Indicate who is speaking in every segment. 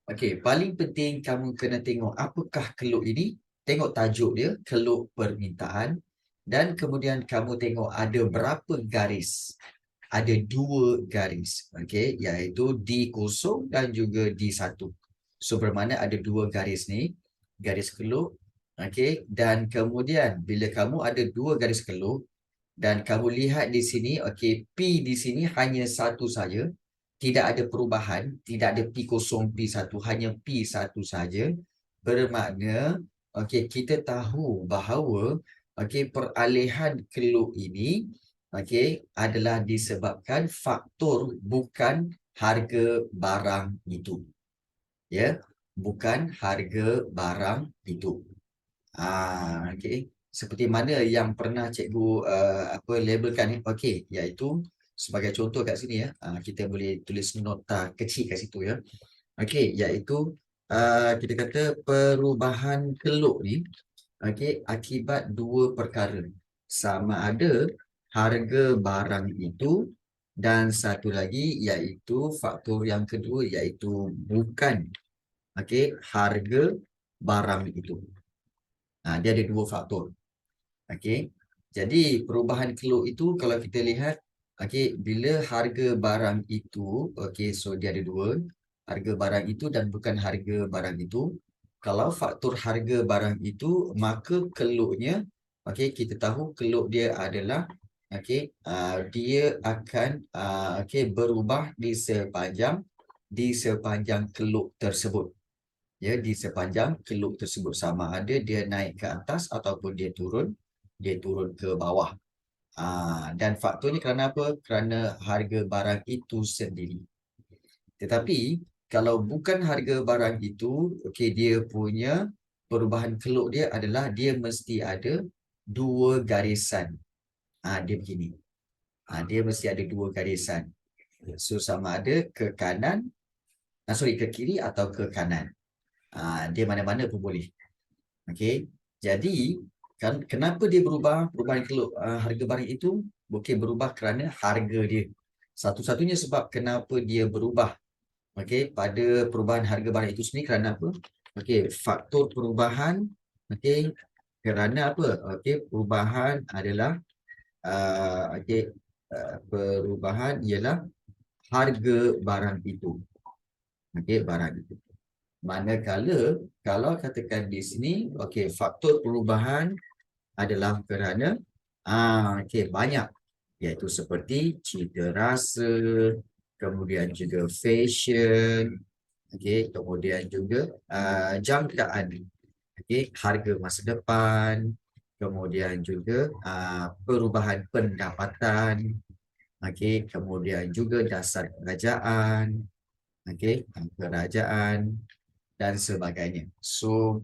Speaker 1: Okey, paling penting kamu kena tengok apakah keluk ini. Tengok tajuk dia, keluk permintaan. Dan kemudian kamu tengok ada berapa garis. Ada 2 garis. Okey, iaitu D0 dan juga D1. So, bermakna ada 2 garis ni. Garis keluk. Okey, dan kemudian bila kamu ada 2 garis keluk, dan kamu lihat di sini, okey, P di sini hanya satu saja. Tidak ada perubahan, tidak ada P0, P1, hanya P1 saja. Bermakna, okey, kita tahu bahawa okey, peralihan keluk ini okey, adalah disebabkan faktor bukan harga barang itu. Ya, bukan harga barang itu. Okey. Seperti mana yang pernah cikgu labelkan ni. Okey, iaitu sebagai contoh kat sini ya. Kita boleh tulis nota kecil kat situ ya. Okey, iaitu kita kata perubahan keluk ni okey akibat 2 perkara. Sama ada harga barang itu dan satu lagi iaitu faktor yang kedua iaitu bukan okey harga barang itu. Dia ada 2 faktor. Okey. Jadi perubahan keluk itu kalau kita lihat, okey, bila harga barang itu, okey, so dia ada 2, harga barang itu dan bukan harga barang itu. Kalau faktor harga barang itu, maka keluknya, okey, kita tahu keluk dia adalah, okey, dia akan okey berubah di sepanjang keluk tersebut. Ya, di sepanjang keluk tersebut, sama ada dia naik ke atas ataupun dia turun ke bawah. Dan faktornya kerana apa? Kerana harga barang itu sendiri. Tetapi kalau bukan harga barang itu, okey, dia punya perubahan keluk dia adalah dia mesti ada 2 garisan. Dia begini. Dia mesti ada 2 garisan. So sama ada ke kanan, ke kiri atau ke kanan. Dia mana-mana pun boleh. Okey. Jadi kenapa dia berubah? Perubahan keluk harga barang itu berubah kerana harga dia. Satu-satunya sebab kenapa dia berubah okey pada perubahan harga barang itu sendiri kerana apa? Okey, faktor perubahan okey kerana apa? Okey, perubahan adalah perubahan ialah harga barang itu. Okey, barang itu. Manakala kalau katakan di sini okey, faktor perubahan adalah kerana banyak, iaitu seperti cita rasa, kemudian juga fashion, kemudian juga jangkaan, harga masa depan, kemudian juga perubahan pendapatan, kemudian juga dasar kerajaan, kerajaan dan sebagainya. So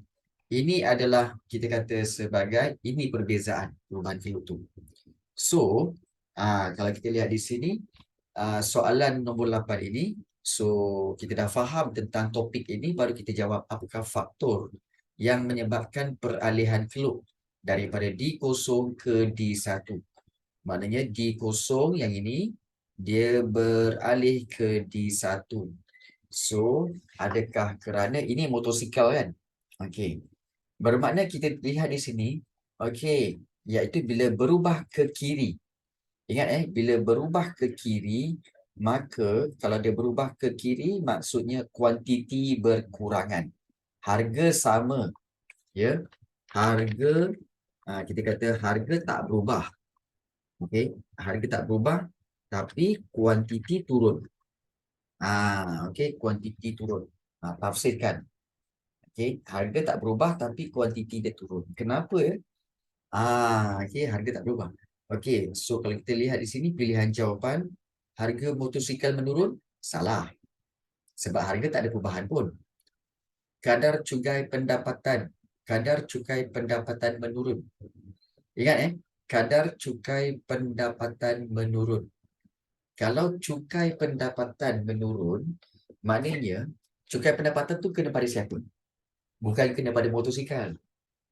Speaker 1: ini adalah kita kata sebagai ini perbezaan perubahan keluk tu. So, kalau kita lihat di sini, soalan nombor 8 ini, so kita dah faham tentang topik ini, baru kita jawab apakah faktor yang menyebabkan peralihan keluk daripada D0 ke D1. Maknanya D0 yang ini, dia beralih ke D1. So, adakah kerana ini motosikal kan? Okey. Bermakna kita lihat di sini, okey, iaitu bila berubah ke kiri. Ingat bila berubah ke kiri, maka kalau dia berubah ke kiri, maksudnya kuantiti berkurangan. Harga sama, ya. Harga, kita kata harga tak berubah. Okey, harga tak berubah, tapi kuantiti turun. Okey, kuantiti turun. Tafsirkan. Okey, harga tak berubah tapi kuantiti dia turun. Kenapa ya? Okey, harga tak berubah. Okey, so kalau kita lihat di sini pilihan jawapan, harga motosikal menurun, salah. Sebab harga tak ada perubahan pun. Kadar cukai pendapatan menurun. Ingat kadar cukai pendapatan menurun. Kalau cukai pendapatan menurun, maknanya cukai pendapatan tu kena pada siapa? Bukan kena pada motosikal.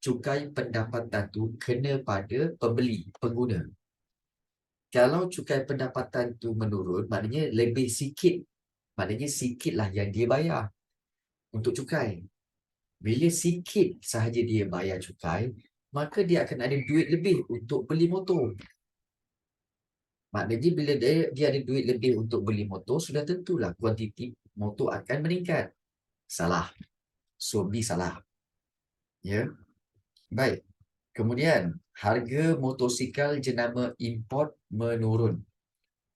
Speaker 1: Cukai pendapatan tu kena pada pembeli, pengguna. Kalau cukai pendapatan tu menurun, maknanya lebih sikit. Maknanya sikitlah yang dia bayar. untuk cukai. Bila sikit sahaja dia bayar cukai, maka dia akan ada duit lebih untuk beli motor. Maknanya bila dia ada duit lebih untuk beli motor, sudah tentulah kuantiti motor akan meningkat. Salah. So, B salah. Ya. Baik. Kemudian, harga motosikal jenama import menurun.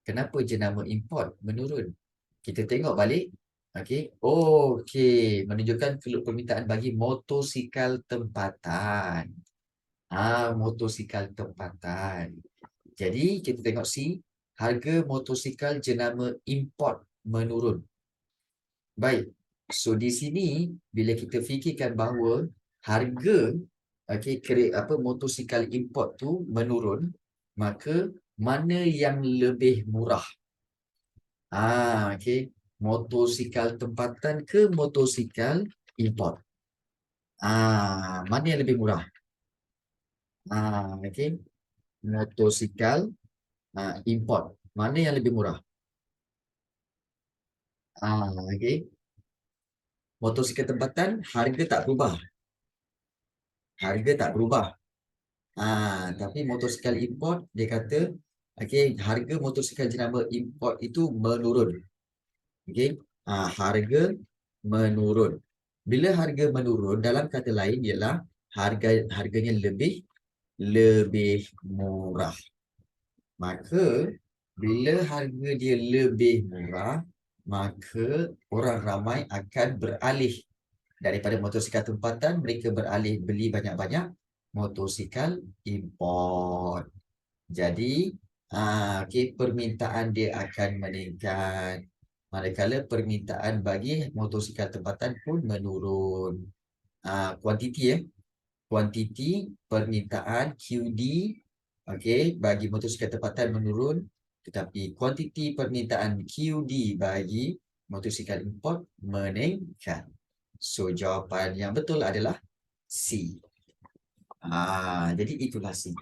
Speaker 1: Kenapa jenama import menurun? Kita tengok balik. Okey. Okey. Menunjukkan keluar permintaan bagi motosikal tempatan. Motosikal tempatan. Jadi, kita tengok C. Harga motosikal jenama import menurun. Baik. So, di sini, bila kita fikirkan bahawa harga motosikal import tu menurun, maka mana yang lebih murah? Okey. Motosikal tempatan ke motosikal import? Mana yang lebih murah? Okey. Motosikal import. Mana yang lebih murah? Okey. Motosikal tempatan, harga tak berubah. Harga tak berubah. Tapi motosikal import, dia kata, okey, harga motosikal jenama import itu menurun. Okey. Harga menurun. Bila harga menurun, dalam kata lain ialah harganya lebih murah. Maka bila harga dia lebih murah, maka orang ramai akan beralih daripada motosikal tempatan, mereka beralih beli banyak-banyak motosikal import. Jadi, permintaan dia akan meningkat. Manakala permintaan bagi motosikal tempatan pun menurun. Kuantiti kuantiti permintaan QD bagi motosikal tempatan menurun, tetapi kuantiti permintaan QD bagi motosikal import meningkat. So, jawapan yang betul adalah C. Jadi itulah C.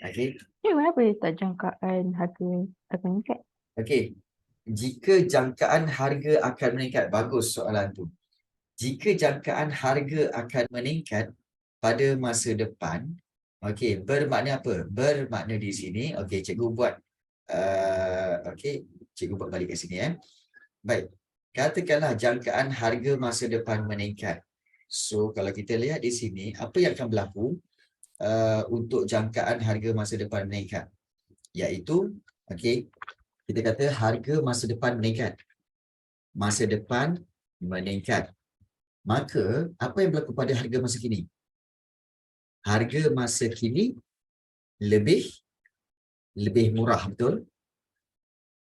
Speaker 1: Okey.
Speaker 2: Kenapa dia tak jangkaan harga akan meningkat?
Speaker 1: Okey. Jika jangkaan harga akan meningkat, bagus soalan tu. Jika jangkaan harga akan meningkat pada masa depan, bermakna apa? Bermakna di sini, cikgu buat cikgu buat balik ke sini Baik. Katakanlah jangkaan harga masa depan meningkat. So, kalau kita lihat di sini, apa yang akan berlaku untuk jangkaan harga masa depan meningkat? Iaitu, kita kata harga masa depan meningkat. Masa depan meningkat. Maka, apa yang berlaku pada harga masa kini? Harga masa kini lebih murah, betul?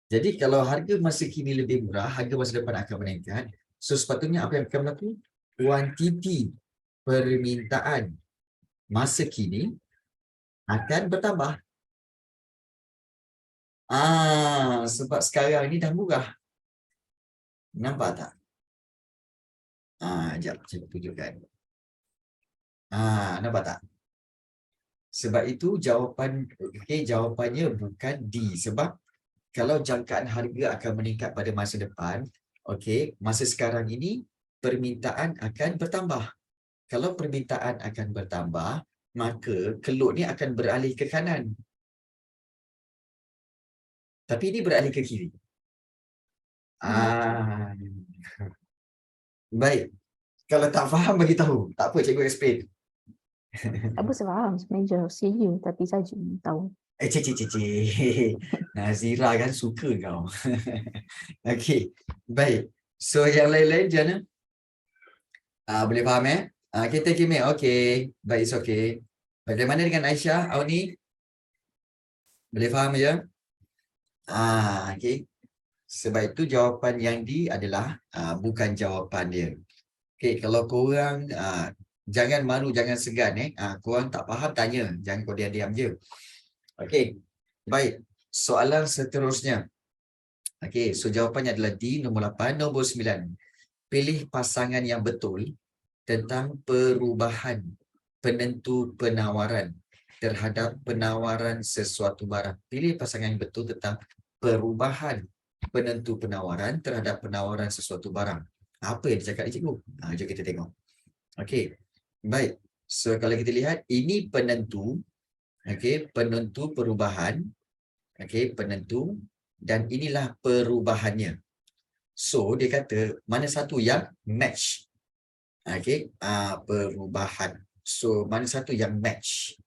Speaker 1: Jadi, kalau harga masa kini lebih murah, harga masa depan akan meningkat. So, sepatutnya apa yang akan berlaku? Kuantiti permintaan masa kini akan bertambah. Sebab sekarang ni dah murah. Nampak tak? Sekejap, saya tunjukkan. Nampak tak? Sebab itu jawapannya bukan D. Sebab kalau jangkaan harga akan meningkat pada masa depan, masa sekarang ini permintaan akan bertambah. Kalau permintaan akan bertambah, maka keluk ni akan beralih ke kanan. Tapi ini beralih ke kiri. Baik. Kalau tak faham, bagi tahu. Tak apa, cikgu explain.
Speaker 2: Tak apa, saya faham sebenarnya senior tapi saja tahu.
Speaker 1: Nazira kan suka kau. Okey. Baik. So, yang lain-lain macam mana? Boleh faham Okay, thank you, mate. Okay. Baik, it's okay. Bagaimana dengan Aisyah, Auni? Boleh faham je? Okay. Sebab itu jawapan yang D adalah bukan jawapan dia. Okay, kalau korang jangan malu, jangan segan. Korang tak faham, tanya. Jangan kau diam-diam je. Okay. Baik. Soalan seterusnya. Okay, so jawapannya adalah D, nombor 8. Nombor 9. Pilih pasangan yang betul tentang perubahan penentu penawaran terhadap penawaran sesuatu barang. Pilih pasangan yang betul tentang perubahan penentu penawaran terhadap penawaran sesuatu barang. Apa yang dicakap ni cikgu? Jom kita tengok. Okey. Baik. So kalau kita lihat ini penentu, okey, penentu perubahan, okey, penentu, dan inilah perubahannya. So dia kata mana satu yang match. Okey, perubahan. So mana satu yang match.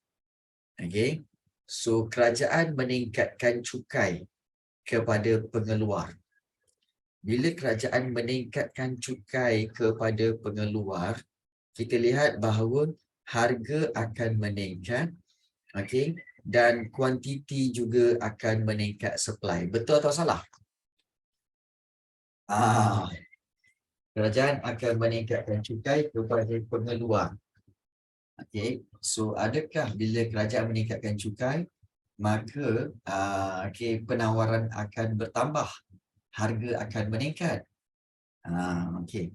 Speaker 1: Okey. So kerajaan meningkatkan cukai kepada pengeluar. Bila kerajaan meningkatkan cukai kepada pengeluar, kita lihat bahawa harga akan meningkat, okey, dan kuantiti juga akan meningkat supply. Betul atau salah? Kerajaan akan meningkatkan cukai kepada pengeluar. Okey, so adakah bila kerajaan meningkatkan cukai, maka okey, penawaran akan bertambah, harga akan meningkat. Okey.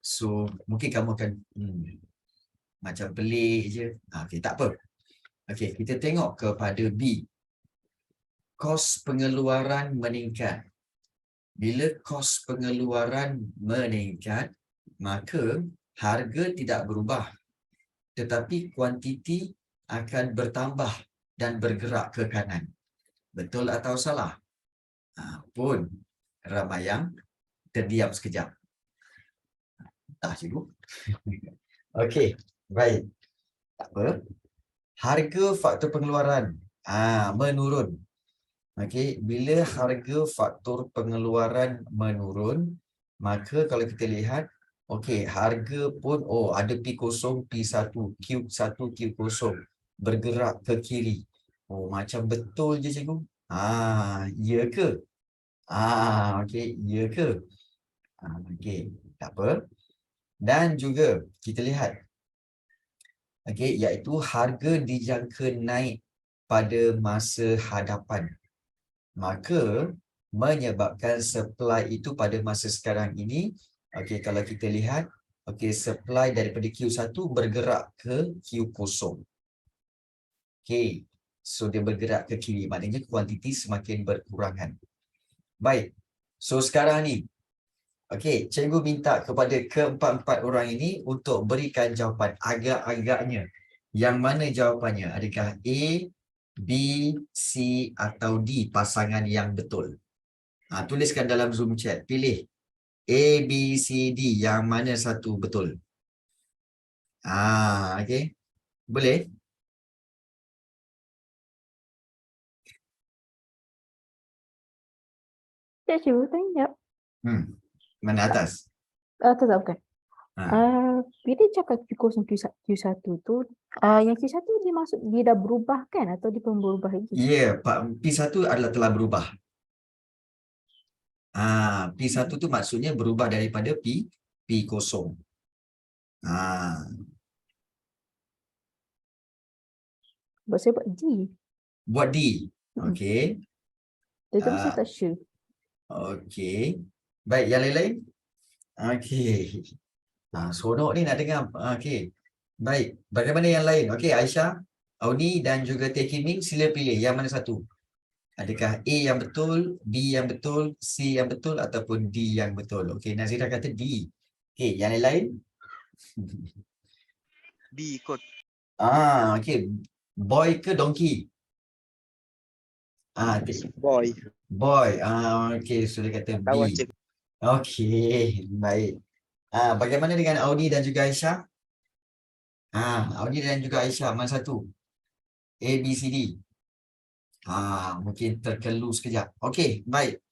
Speaker 1: So mungkin kamu akan macam pelik je. Okey, tak apa. Okey, kita tengok kepada B. Kos pengeluaran meningkat. Bila kos pengeluaran meningkat, maka harga tidak berubah. Tetapi kuantiti akan bertambah dan bergerak ke kanan. Betul atau salah? Pun ramai yang terdiam sekejap. Cikgu. Okey, baik. Tak apa. Harga faktor pengeluaran menurun. Okey, bila harga faktor pengeluaran menurun, maka kalau kita lihat, okey, harga pun ada P0, P1, Q1, Q0 bergerak ke kiri. Macam betul je cikgu. Ya ke? Okey, ya ke? Okey, tak apa. Dan juga kita lihat, okey, iaitu harga dijangka naik pada masa hadapan. Maka menyebabkan supply itu pada masa sekarang ini, okey, kalau kita lihat, okey, supply daripada Q1 bergerak ke Q0. Okey, so dia bergerak ke kiri, maknanya kuantiti semakin berkurangan. Baik, so sekarang ni, okey, cikgu minta kepada keempat-empat orang ini untuk berikan jawapan agak-agaknya. Yang mana jawapannya? Adakah A, B, C atau D pasangan yang betul? Tuliskan dalam Zoom chat. Pilih A, B, C, D. Yang mana satu betul? Okey. Boleh?
Speaker 2: Cikgu tanya.
Speaker 1: Mana atas?
Speaker 2: Tak, bukan.
Speaker 1: Ha.
Speaker 2: Bila cakap Q0, Q1 tu, yang Q1 dia masuk, dia dah berubah kan? Atau dia belum berubah lagi?
Speaker 1: Ya, P1 adalah telah berubah. P1 tu maksudnya berubah daripada P0.
Speaker 2: Sebab saya buat D.
Speaker 1: Buat D. Okey.
Speaker 2: Tapi saya tak sure.
Speaker 1: Okey. Baik, yang lain-lain? Okey. Seronok ni nak dengar. Okey. Baik, bagaimana yang lain? Okey, Aisyah, Audi dan juga Teh Kiming, sila pilih yang mana satu. Adakah A yang betul, B yang betul, C yang betul ataupun D yang betul? Okey, Nazira kata D. Okey, yang lain-lain?
Speaker 3: B kot.
Speaker 1: Okey. Boy ke donkey?
Speaker 3: Boy.
Speaker 1: Boy. Okey, so dia kata B.
Speaker 3: Kawan je.
Speaker 1: Okey, baik. Bagaimana dengan Audi dan juga Aisyah? Audi dan juga Aisyah, mana satu? A, B, C, D. Mungkin terkelu sekejap. Okey, baik.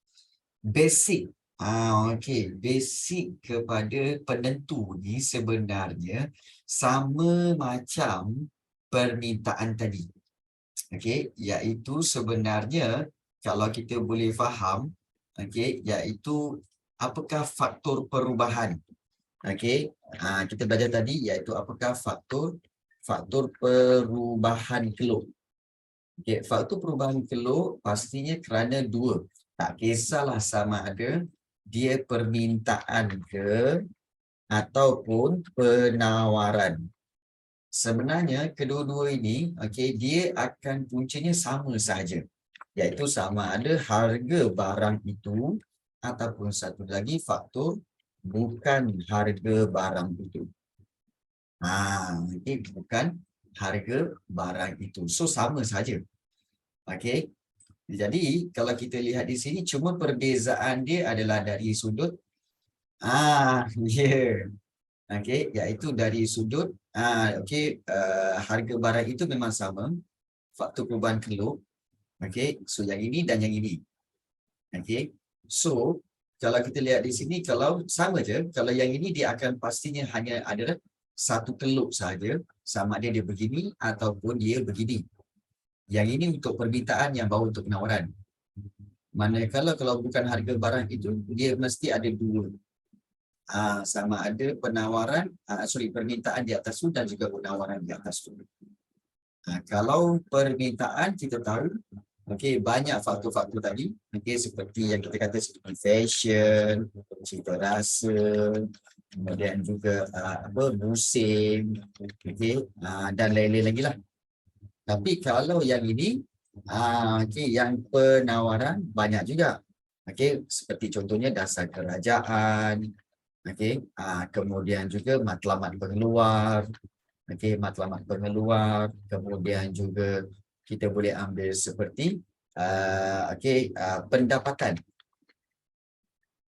Speaker 1: Basic. Okey, basic kepada penentu ni sebenarnya sama macam permintaan tadi. Okey, iaitu sebenarnya kalau kita boleh faham, okey, iaitu apakah faktor perubahan. Okey, kita belajar tadi iaitu apakah faktor perubahan keluk. Okey, faktor perubahan keluk pastinya kerana dua. Tak kisahlah sama ada dia permintaan ke ataupun penawaran. Sebenarnya kedua-dua ini, okey, dia akan puncanya sama sahaja. Iaitu sama ada harga barang itu ataupun satu lagi faktor bukan harga barang itu. Okey, bukan harga barang itu. So sama saja. Okey. Jadi kalau kita lihat di sini cuma perbezaan dia adalah dari sudut ya. Okey, iaitu dari sudut harga barang itu memang sama. Faktor perubahan keluk. Okey, so yang ini dan yang ini. Okey. So kalau kita lihat di sini, kalau sama je, kalau yang ini dia akan pastinya hanya ada satu keluk saja, sama ada dia begini ataupun dia begini. Yang ini untuk permintaan, yang bawah untuk penawaran. Manakala kalau bukan harga barang itu, dia mesti ada dua. Sama ada penawaran, permintaan di atas tu dan juga penawaran di atas tu. Kalau permintaan kita tahu, okey, banyak faktor-faktor tadi, okey, seperti yang kita kata seperti fashion, cita rasa, kemudian juga musim, okey, dan lain-lain lagi lah. Tapi kalau yang ini, okey, yang penawaran banyak juga. Okey, seperti contohnya dasar kerajaan, okey, kemudian juga matlamat pengeluar, okey, matlamat pengeluar, kemudian juga kita boleh ambil seperti pendapatan.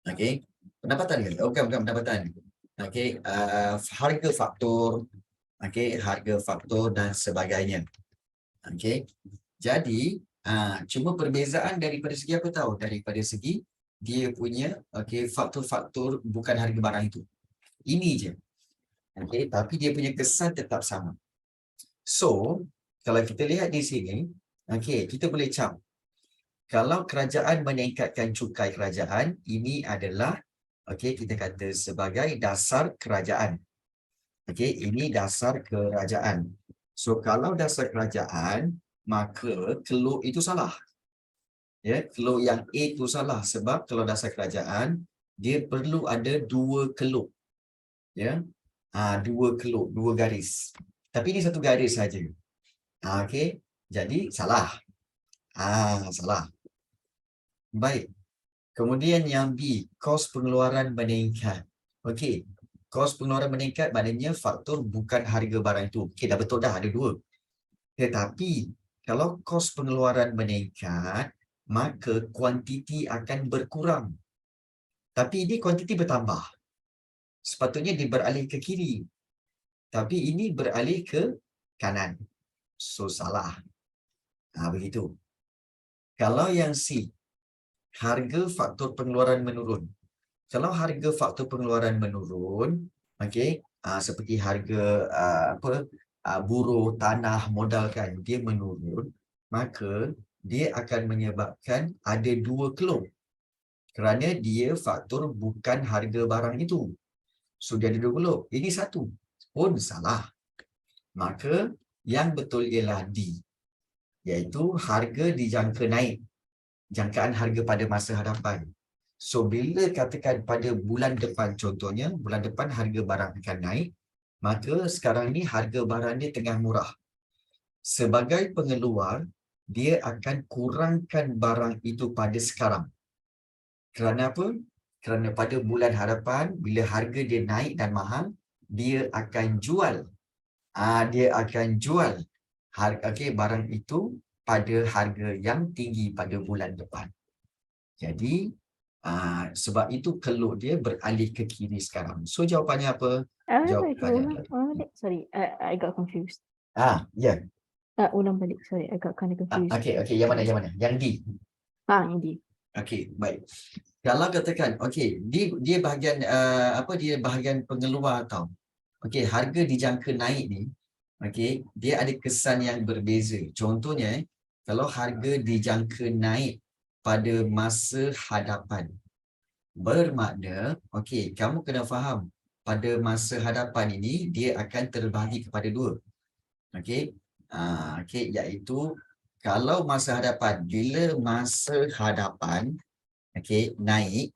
Speaker 1: Okey, pendapatan ke? Bukan pendapatan. Okey, harga faktor, okey, harga faktor dan sebagainya. Okey. Jadi, cuma perbezaan daripada segi apa tahu? Daripada segi dia punya faktor-faktor bukan harga barang itu. Ini je. Okey, tapi dia punya kesan tetap sama. So, kalau kita lihat di sini, okey, kita boleh cap. Kalau kerajaan meningkatkan cukai kerajaan, ini adalah kita kata sebagai dasar kerajaan. Okey, ini dasar kerajaan. So, kalau dasar kerajaan, maka keluk itu salah. Ya, keluk yang A itu salah sebab kalau dasar kerajaan, dia perlu ada dua keluk. Ya. Dua keluk, dua garis. Tapi ini satu garis saja. Okey. Jadi salah. Salah. Baik. Kemudian yang B, kos pengeluaran meningkat. Okey. Kos pengeluaran meningkat maknanya faktor bukan harga barang itu. Okey, dah betul dah ada dua. Tetapi kalau kos pengeluaran meningkat, maka kuantiti akan berkurang. Tapi ini kuantiti bertambah. Sepatutnya dia beralih ke kiri. Tapi ini beralih ke kanan. So, salah. Begitu. Kalau yang C, harga faktor pengeluaran menurun. Kalau harga faktor pengeluaran menurun, seperti harga buruh, tanah, modal kan, dia menurun, maka dia akan menyebabkan ada dua keluk. Kerana dia faktor bukan harga barang itu. So, dia ada dua keluk. Ini satu pun salah. Maka yang betul ialah D, iaitu harga dijangka naik. Jangkaan harga pada masa hadapan. So, bila katakan pada bulan depan, contohnya, bulan depan harga barang akan naik, maka sekarang ni harga barang dia tengah murah. Sebagai pengeluar, dia akan kurangkan barang itu pada sekarang. Kerana apa? Kerana pada bulan hadapan, bila harga dia naik dan mahal, dia akan jual. Dia akan jual barang itu pada harga yang tinggi pada bulan depan. Jadi, sebab itu keluk dia beralih ke kiri sekarang. So, jawapannya apa? Jawapannya adalah
Speaker 2: Sorry, I got confused.
Speaker 1: ya.
Speaker 2: Ulang balik. Sorry, I got kind of confused.
Speaker 1: Okey, yang mana? Yang D.
Speaker 2: Yang D.
Speaker 1: Okey, baik. Kalau katakan, dia bahagian dia bahagian pengeluar tau. Okey, harga dijangka naik ni, dia ada kesan yang berbeza. Contohnya, kalau harga dijangka naik pada masa hadapan, bermakna, kamu kena faham, pada masa hadapan ini, dia akan terbahagi kepada dua. Iaitu, kalau masa hadapan, bila masa hadapan, naik,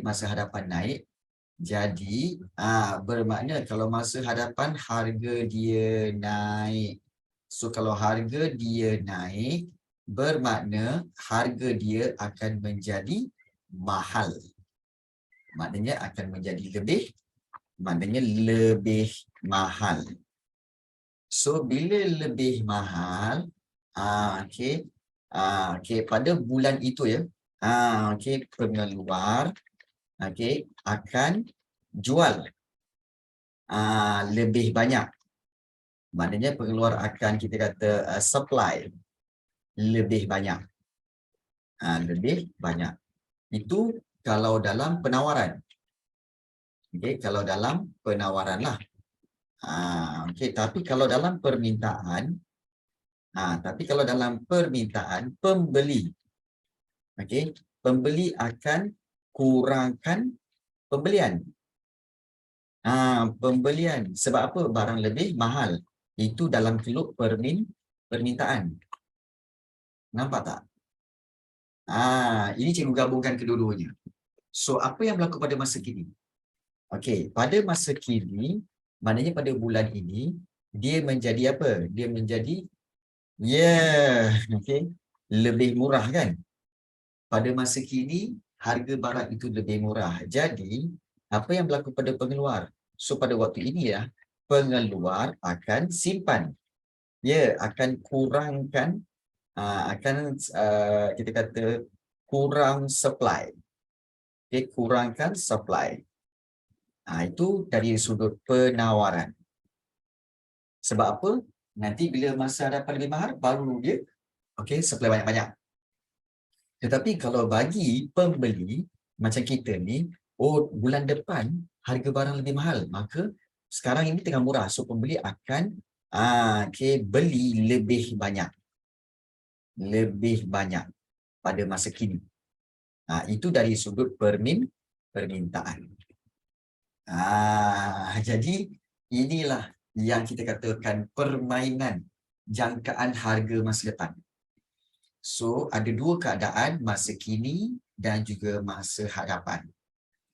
Speaker 1: masa hadapan naik, jadi, bermakna kalau masa hadapan harga dia naik. So, kalau harga dia naik, bermakna harga dia akan menjadi mahal. maknanya akan menjadi lebih mahal. So bila lebih mahal, okey, okey, pada bulan itu ya, okey, pengeluar okey akan jual lebih banyak. Maknanya pengeluar akan kita kata supply lebih banyak. Lebih banyak. Itu kalau dalam penawaran. Okey, kalau dalam penawaran lah. Okey, tapi kalau dalam permintaan, pembeli, okey, pembeli akan kurangkan pembelian. Pembelian. Sebab apa? Barang lebih mahal. Itu dalam keluk permintaan. Nampak tak? Ini cikgu gabungkan kedua-duanya. So, apa yang berlaku pada masa kini? Okey, pada masa kini, maknanya pada bulan ini, dia menjadi apa? Dia menjadi, okey, lebih murah kan? Pada masa kini, harga barang itu lebih murah. Jadi, apa yang berlaku pada pengeluar? So, pada waktu ini ya, pengeluar akan simpan. Akan kurangkan, kita kata kurang supply. Okay, kurangkan supply. Itu dari sudut penawaran. Sebab apa? Nanti bila masa hadapan lebih mahal, baru dia supply banyak-banyak. Tetapi kalau bagi pembeli, macam kita ni, bulan depan harga barang lebih mahal. Maka sekarang ini tengah murah. So, pembeli akan beli lebih banyak. Lebih banyak pada masa kini. Itu dari sudut permintaan. Jadi inilah yang kita katakan permainan jangkaan harga masa depan. So, ada dua keadaan, masa kini dan juga masa hadapan.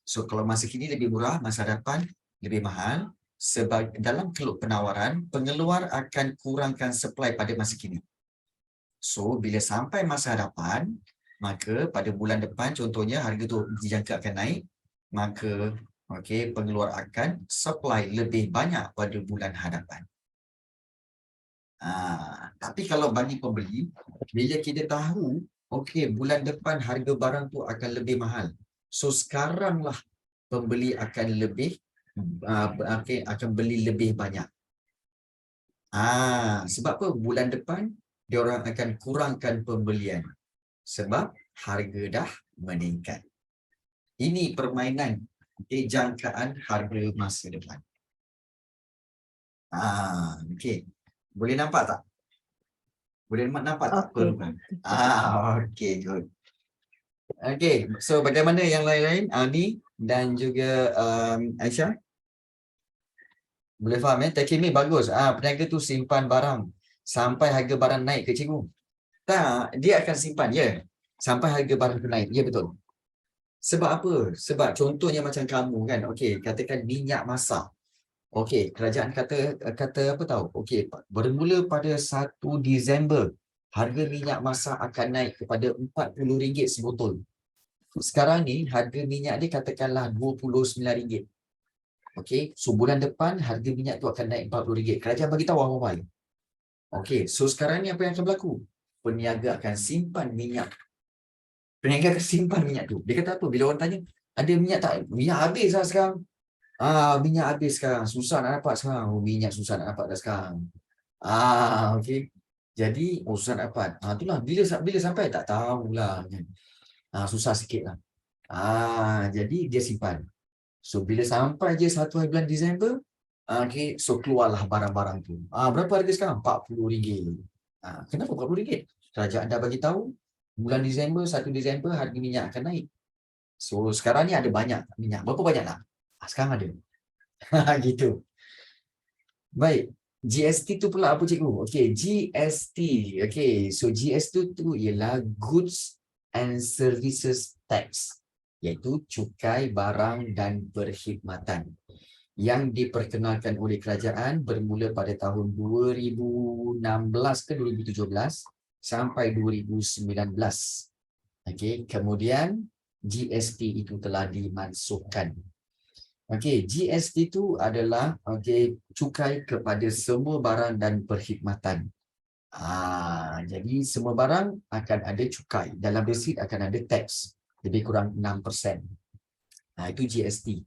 Speaker 1: So, kalau masa kini lebih murah, masa hadapan lebih mahal. Sebab dalam keluk penawaran, pengeluar akan kurangkan supply pada masa kini. So, bila sampai masa hadapan, maka pada bulan depan contohnya harga tu dijangka akan naik, maka pengeluar akan supply lebih banyak pada bulan hadapan. Tapi kalau bagi pembeli, bila kita tahu bulan depan harga barang tu akan lebih mahal. So sekaranglah pembeli akan lebih akan beli lebih banyak. Sebab apa? Bulan depan dia orang akan kurangkan pembelian. Sebab harga dah meningkat. Ini permainan jangkaan harga masa depan. Okey. Boleh nampak tak? Boleh nampak tak perubahan? Okey, good. Okey, so bagaimana yang lain-lain? Ani dan juga Aisyah? Boleh faham ya? Teknik ni bagus. Peniaga tu simpan barang sampai harga barang naik ke cikgu? Tak, dia akan simpan sampai harga barang tu naik. Ya, betul. Sebab apa? Sebab contohnya macam kamu kan, katakan minyak masak. Kerajaan kata apa tahu? Bermula pada 1 Disember, harga minyak masak akan naik kepada RM40 sebotol. Sekarang ni harga minyak dia katakanlah RM29. So bulan depan harga minyak tu akan naik RM40. Kerajaan bagi tahu awal-awal. So sekarang ni apa yang akan berlaku? Peniaga akan simpan minyak. Peniaga akan simpan minyak tu. Dia kata apa? Bila orang tanya, ada minyak tak? Minyak habis lah sekarang. Minyak habis sekarang. Susah nak dapat sekarang. Minyak susah nak dapat dah sekarang. Jadi, susah nak dapat. Itulah. Bila sampai tak tahulah. Susah sikit lah. Jadi, dia simpan. So, bila sampai je 1 hari bulan Disember, so keluarlah barang-barang tu. Berapa harga sekarang? RM40. Kenapa RM40? Kerajaan dah bagi tahu bulan Disember, 1 Disember harga minyak akan naik. So, sekarang ni ada banyak minyak. Berapa banyak tak? Sekarang ada. Gitu. Baik. GST tu pula apa cikgu? GST. So GST tu ialah Goods and Services Tax, iaitu cukai barang dan perkhidmatan yang diperkenalkan oleh kerajaan bermula pada tahun 2016 ke 2017 sampai 2019. Kemudian GST itu telah dimansuhkan. Okey, GST itu adalah cukai kepada semua barang dan perkhidmatan. Jadi semua barang akan ada cukai. Dalam resit akan ada tax. Lebih kurang 6%. Itu GST.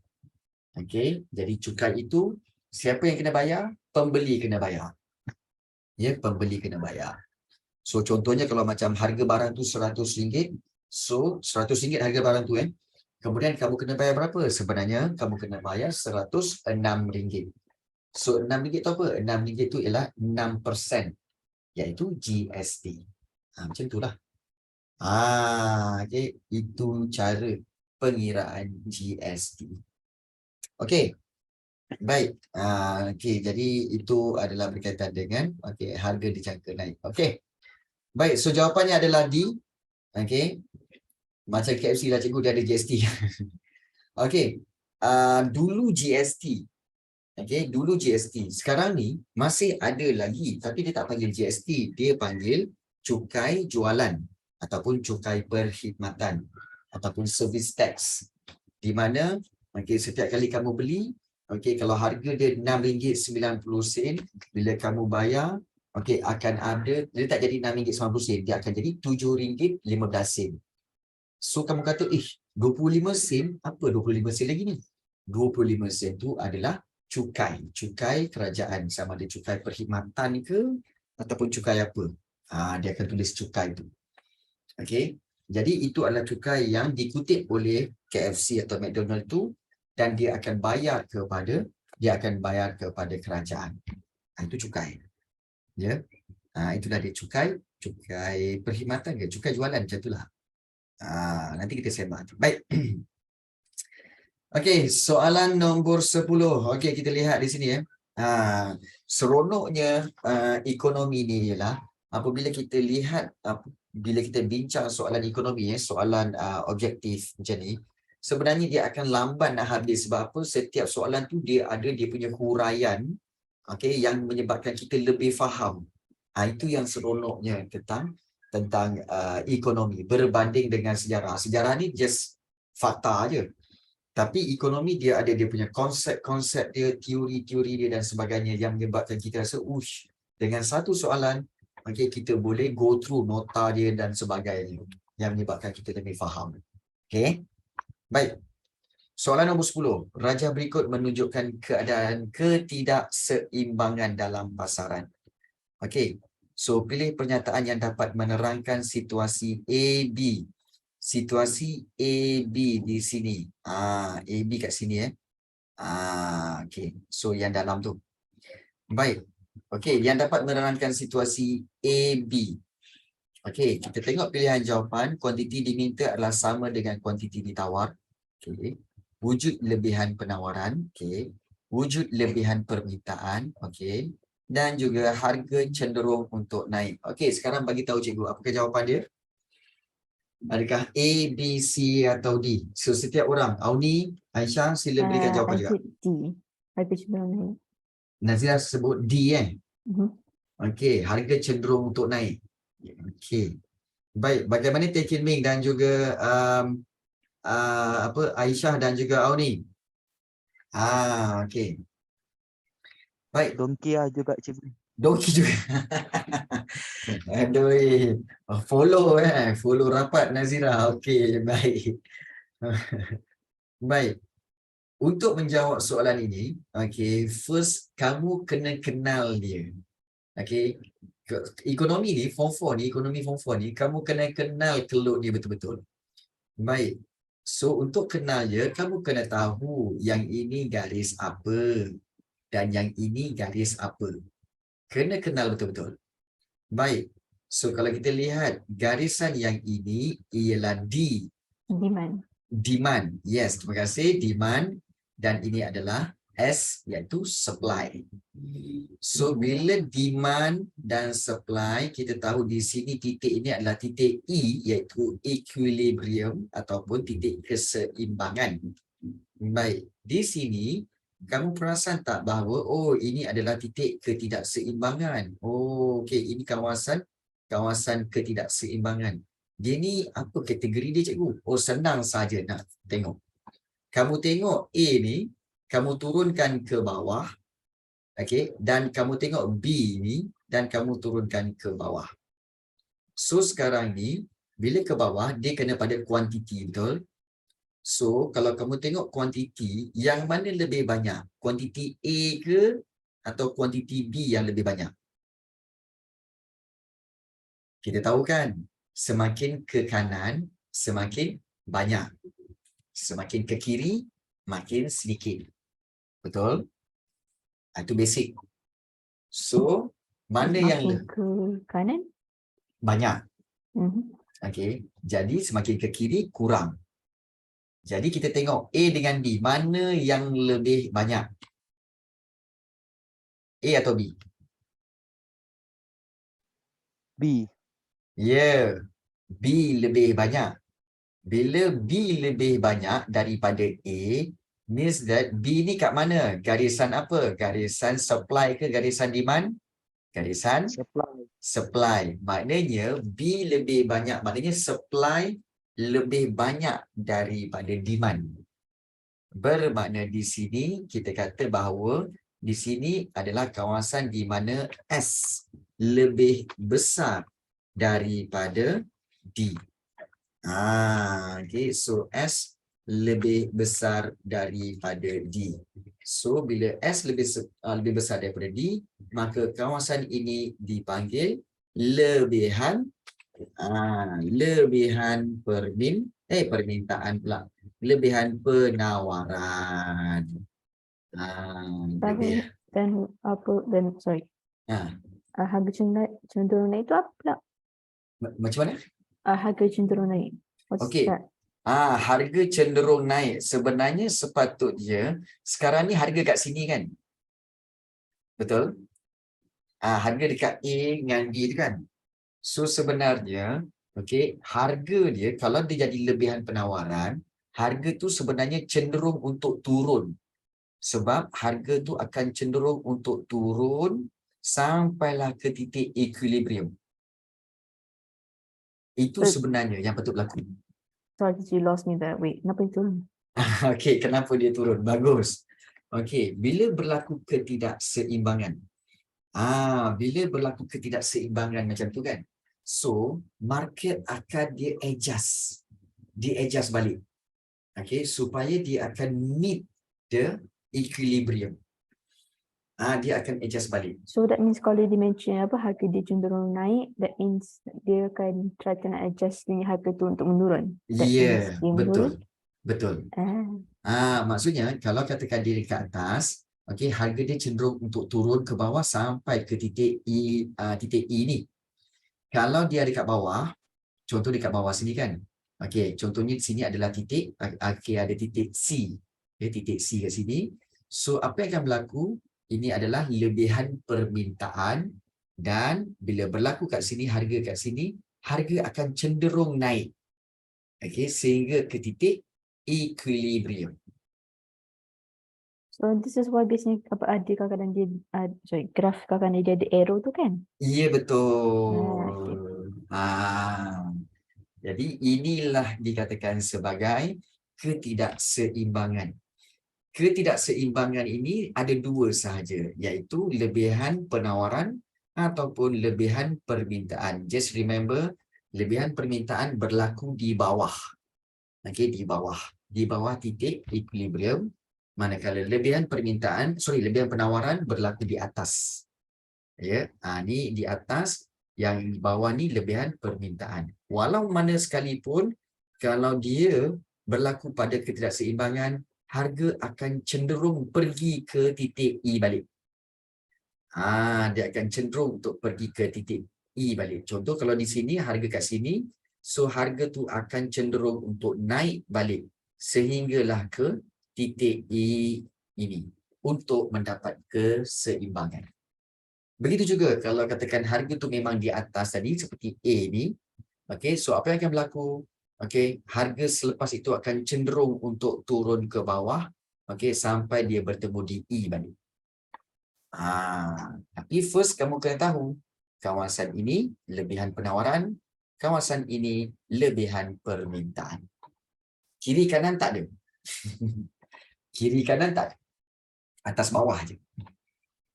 Speaker 1: Okey, jadi cukai itu siapa yang kena bayar? Pembeli kena bayar. Ya, pembeli kena bayar. So contohnya kalau macam harga barang tu RM100, so RM100 harga barang tu kemudian kamu kena bayar berapa? Sebenarnya kamu kena bayar RM106. So RM6 tu apa? RM6 tu ialah 6%, iaitu GST. Macam itulah. Okay. Itu cara pengiraan GST. Okey. Baik. Okey, jadi itu adalah berkaitan dengan harga dijangka naik. Okey. Baik, so jawapannya adalah D. Okey. Macam KFC lah cikgu, dia ada GST. Okey. Dulu GST. Okey, dulu GST. Sekarang ni masih ada lagi, tapi dia tak panggil GST, dia panggil cukai jualan ataupun cukai perkhidmatan ataupun service tax. Di mana setiap kali kamu beli, kalau harga dia RM6.90, bila kamu bayar, akan ada, dia tak jadi RM6.90, dia akan jadi RM7.15. So kamu kata, 25 sen, apa 25 sen lagi ni? 25 sen tu adalah cukai kerajaan, sama ada cukai perkhidmatan ke ataupun cukai apa. Dia akan tulis cukai tu. Okey. Jadi itu adalah cukai yang dikutip oleh KFC atau McDonald tu, dan dia akan bayar kepada kerajaan. Itu cukai. Ya. Itulah dia cukai perkhidmatan ke cukai jualan, macam itulah. Nanti kita semak. Baik. Okey, soalan nombor 10. Okey, kita lihat di sini seronoknya ekonomi ni ialah apabila kita lihat bila kita bincang soalan ekonomi, soalan objektif macam ni, sebenarnya dia akan lambat nak habis. Sebab apa? Setiap soalan tu dia ada dia punya huraian, yang menyebabkan kita lebih faham. Itu yang seronoknya tentang ekonomi berbanding dengan sejarah. Sejarah ni just fakta aja. Tapi ekonomi dia ada dia punya konsep-konsep dia, teori-teori dia dan sebagainya, yang menyebabkan kita rasa dengan satu soalan kita boleh go through nota dia dan sebagainya, yang menyebabkan kita lebih faham. Okey. Baik. Soalan nombor 10. Rajah berikut menunjukkan keadaan ketidakseimbangan dalam pasaran. Okey. So pilih pernyataan yang dapat menerangkan situasi AB. Situasi AB di sini. AB kat sini okey. So yang dalam tu. Baik. Okey, yang dapat menerangkan situasi AB. Okey, kita tengok pilihan jawapan. Kuantiti diminta adalah sama dengan kuantiti ditawar. Okey. Wujud lebihan penawaran. Okey. Wujud lebihan permintaan. Okey. Dan juga harga cenderung untuk naik. Okey, sekarang bagi tahu cikgu, apakah jawapan dia? Adakah A, B, C atau D? So setiap orang. Auni, Aisyah, sila berikan jawapan juga.
Speaker 2: D. Harga cenderung naik.
Speaker 1: Nazira sebut D Okey, harga cenderung untuk naik. Okey. Baik, bagaimana Teh Kin Ming dan juga Aisyah dan juga Auni? Okey. Baik.
Speaker 3: Dongki juga cikgu.
Speaker 1: Dongki juga. Aduh. Follow rapat Nazira. Okey, baik. Baik. Untuk menjawab soalan ini, first kamu kena kenal dia. Ekonomi ni, ekonomi form 4 ni, kamu kena kenal keluk dia betul-betul. Baik. So, untuk kenal dia, kamu kena tahu yang ini garis apa dan yang ini garis apa. Kena kenal betul-betul. Baik. So, kalau kita lihat, garisan yang ini ialah D. Demand. Yes, terima kasih. Demand. Dan ini adalah S, iaitu supply. So, bila demand dan supply, kita tahu di sini titik ini adalah titik E, iaitu equilibrium ataupun titik keseimbangan. Baik, di sini kamu perasan tak bahawa ini adalah titik ketidakseimbangan. Okey, ini kawasan ketidakseimbangan. Dia ni apa kategori dia cikgu? Oh, senang saja nak tengok. Kamu tengok A ni, kamu turunkan ke bawah. Okey, dan kamu tengok B ni dan kamu turunkan ke bawah. So sekarang ni bila ke bawah dia kena pada kuantiti, betul? So kalau kamu tengok kuantiti, yang mana lebih banyak? Kuantiti A ke atau kuantiti B yang lebih banyak? Kita tahu kan, semakin ke kanan semakin banyak. Semakin ke kiri makin sedikit. Betul? Itu basic. So mana yang
Speaker 2: Makin ke kanan.
Speaker 1: banyak?
Speaker 2: Mhm.
Speaker 1: Okey, jadi semakin ke kiri kurang. Jadi kita tengok A dengan B, mana yang lebih banyak? A atau B?
Speaker 3: B.
Speaker 1: Ya, B lebih banyak. Bila B lebih banyak daripada A, means that B ni kat mana? Garisan apa? Garisan supply ke garisan demand? Garisan
Speaker 3: Supply.
Speaker 1: supply. Maknanya B lebih banyak. Maknanya supply lebih banyak daripada demand. Bermakna di sini kita kata bahawa di sini adalah kawasan di mana S lebih besar daripada D. Okay. So S lebih besar daripada D. So bila S lebih besar daripada D, maka kawasan ini dipanggil lebihan permintaan pula. Lebihan penawaran. Lebih.
Speaker 2: Dan apa dan sorry. Harga cenderung naik itu apa pula?
Speaker 1: Macam mana?
Speaker 2: Harga cenderung naik. What's
Speaker 1: Okey.
Speaker 2: that?
Speaker 1: Harga cenderung naik. Sebenarnya sepatutnya sekarang ni harga kat sini kan? Betul? Harga dekat A dengan B tu kan? So sebenarnya, okey, harga dia kalau dia jadi lebihan penawaran, harga tu sebenarnya cenderung untuk turun. Sebab harga tu akan cenderung untuk turun sampailah ke titik equilibrium. Itu sebenarnya yang patut berlaku.
Speaker 2: Sorry, you lost me there. Wait, kenapa itu?
Speaker 1: Okey, kenapa dia turun? Bagus. Okey, bila berlaku ketidakseimbangan. Bila berlaku ketidakseimbangan macam tu kan. So, market akan dia adjust balik. Okey, supaya dia akan meet the equilibrium. Dia akan adjust balik.
Speaker 2: So that means kalau dia mention apa harga dia cenderung naik, that means dia akan try to nak adjust punya harga tu untuk menurun. That
Speaker 1: Ya,
Speaker 2: means dia
Speaker 1: betul.
Speaker 2: menurun.
Speaker 1: Betul. Maksudnya kalau katakan dia dekat atas, okey, harga dia cenderung untuk turun ke bawah sampai ke titik titik E ni. Kalau dia dekat bawah, contoh dekat bawah sini kan. Okey, contohnya di sini adalah titik, okey, ada titik C. Okay, titik C kat sini. So apa yang akan berlaku? Ini adalah lebihan permintaan dan bila berlaku kat sini, harga kat sini, harga akan cenderung naik. Okey, sehingga ke titik equilibrium.
Speaker 2: So this is why biasanya apa ada kadang-kadang dia graf kadang-kadang dia ada arrow tu kan?
Speaker 1: Ya, betul.
Speaker 2: Okay.
Speaker 1: Jadi inilah dikatakan sebagai ketidakseimbangan. Ketidakseimbangan ini ada dua sahaja, iaitu lebihan penawaran ataupun lebihan permintaan. Just remember, lebihan permintaan berlaku di bawah. Okey, di bawah titik equilibrium, manakala lebihan penawaran berlaku di atas. Ya, ni di atas, yang di bawah ni lebihan permintaan. Walau mana sekalipun, kalau dia berlaku pada ketidakseimbangan, harga akan cenderung pergi ke titik E balik. Dia akan cenderung untuk pergi ke titik E balik. Contoh kalau di sini, harga kat sini, so harga tu akan cenderung untuk naik balik sehinggalah ke titik E ini untuk mendapat keseimbangan. Begitu juga kalau katakan harga tu memang di atas tadi seperti A ni, okey, so apa yang akan berlaku? Okey, harga selepas itu akan cenderung untuk turun ke bawah, okey, sampai dia bertemu di E balik. Tapi first kamu kena tahu kawasan ini lebihan penawaran, Kawasan ini lebihan permintaan. Kiri kanan tak ada. Kiri kanan tak ada. Atas bawah je.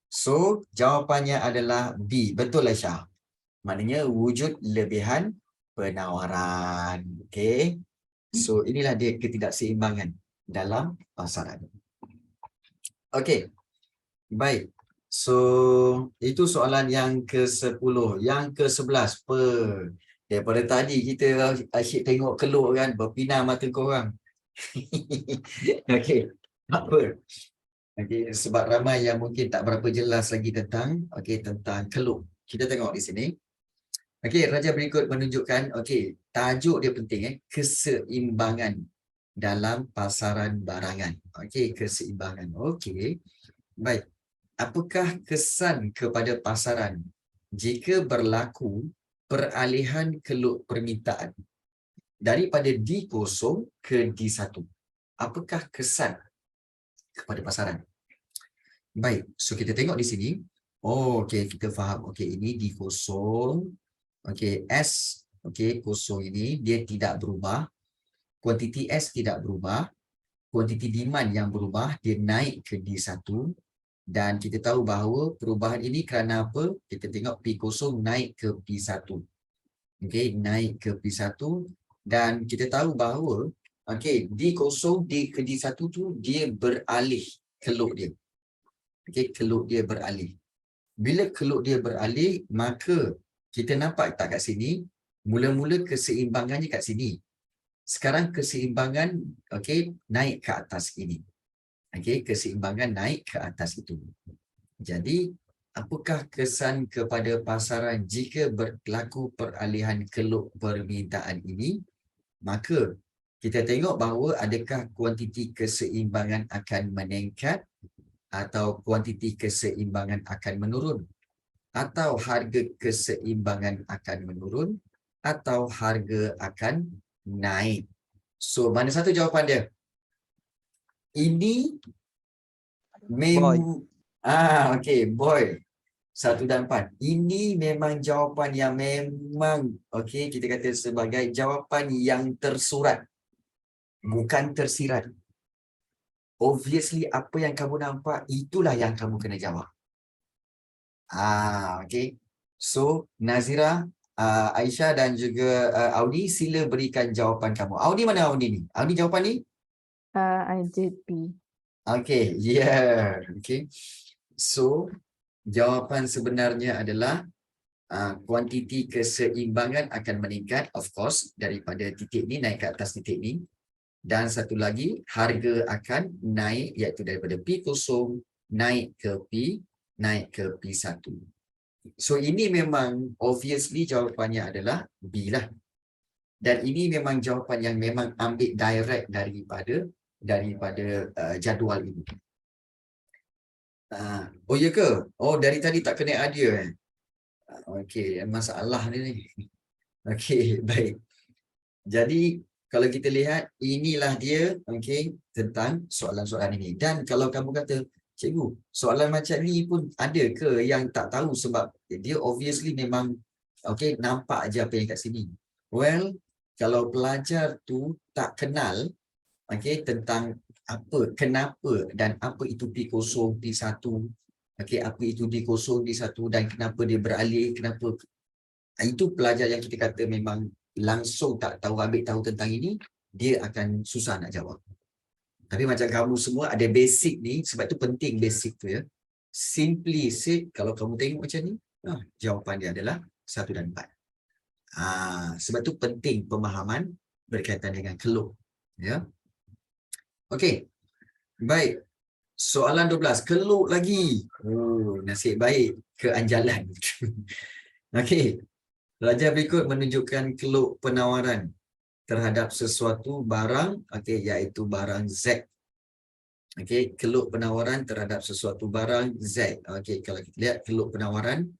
Speaker 1: So, jawapannya adalah B. Betul Aisyah. Maknanya wujud lebihan penawaran. Okey. So, inilah dia ketidakseimbangan dalam pasaran. Okey. Baik. So, itu soalan yang ke-10. Yang ke-11. Daripada tadi kita asyik tengok keluk kan, berpinar mata korang. Okey. Tak apa. Okey, sebab ramai yang mungkin tak berapa jelas lagi tentang tentang keluk. Kita tengok di sini. Okey, raja berikut menunjukkan tajuk dia penting keseimbangan dalam pasaran barangan. Okey, keseimbangan. Okey. Baik. Apakah kesan kepada pasaran jika berlaku peralihan keluk permintaan daripada D0 ke D1? Apakah kesan kepada pasaran? Baik, so kita tengok di sini. Okey, kita faham. Okey, ini D0. Okey, S kosong ini dia tidak berubah. Kuantiti S tidak berubah. Kuantiti demand yang berubah, dia naik ke D1. Dan kita tahu bahawa perubahan ini kerana apa? Kita tengok P0 naik ke P1. Okey, naik ke P1 dan kita tahu bahawa D0 ke D1 tu dia beralih keluk dia. Okey, keluk dia beralih. Bila keluk dia beralih, maka kita nampak tak kat sini, mula-mula keseimbangannya kat sini. Sekarang keseimbangan naik ke atas ini. Keseimbangan naik ke atas itu. Jadi, apakah kesan kepada pasaran jika berlaku peralihan keluk permintaan ini? Maka, kita tengok bahawa adakah kuantiti keseimbangan akan meningkat atau kuantiti keseimbangan akan menurun? Atau harga keseimbangan akan menurun? Atau harga akan naik? So, mana satu jawapan dia? Ini boy. 1 dan 4. Ini memang jawapan yang memang kita kata sebagai jawapan yang tersurat. Bukan tersirat. Obviously apa yang kamu nampak itulah yang kamu kena jawab. So Nazira, Aisyah dan juga Audi, sila berikan jawapan kamu. Audi mana Audi ni? Audi jawapan ni?
Speaker 2: I did B.
Speaker 1: So, jawapan sebenarnya adalah kuantiti keseimbangan akan meningkat, of course, daripada titik ni naik ke atas titik ni. Dan satu lagi, harga akan naik, iaitu daripada P0 naik ke P1. So, ini memang obviously jawapannya adalah B lah. Dan ini memang jawapan yang memang ambil direct daripada jadual ini. Oh ya ke? Oh, dari tadi tak kena idea masalah ni. Baik. Jadi kalau kita lihat inilah dia tentang soalan-soalan ini. Dan kalau kamu kata, cikgu, soalan macam ni pun ada ke yang tak tahu sebab dia obviously memang nampak aja apa yang kat sini. Well, kalau pelajar tu tak kenal tentang apa, kenapa dan apa itu P0, P1, apa itu D0, D1 dan kenapa dia beralih, kenapa. Itu pelajar yang kita kata memang langsung tak tahu, ambil tahu tentang ini, dia akan susah nak jawab. Tapi macam kamu semua ada basic ni, sebab itu penting basic tu ya. Simply said, kalau kamu tengok macam ni, jawapan dia adalah 1 dan 4. Sebab itu penting pemahaman berkaitan dengan keluk. Ya. Okey. Baik. Soalan 12. Keluk lagi. Oh, nasib baik. Keanjalan. Okey. Raja berikut menunjukkan keluk penawaran terhadap sesuatu barang, iaitu barang Z. Keluk penawaran terhadap sesuatu barang Z. Kalau kita lihat keluk penawaran,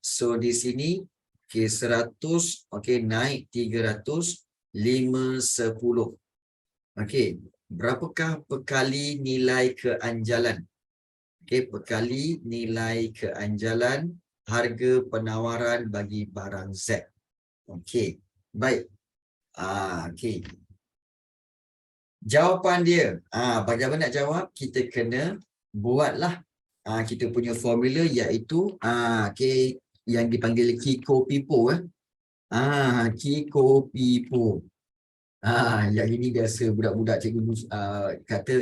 Speaker 1: so di sini 100, naik 300, 5, 10. Berapakah pekali nilai keanjalan? Pekali nilai keanjalan harga penawaran bagi barang Z. Okey. Baik. Okey. Jawapan dia. Bagaimana nak jawab? Kita kena buatlah kita punya formula iaitu okey, yang dipanggil Kiko Pipo Kiko Pipo. Yang ini biasa budak-budak cikgu kata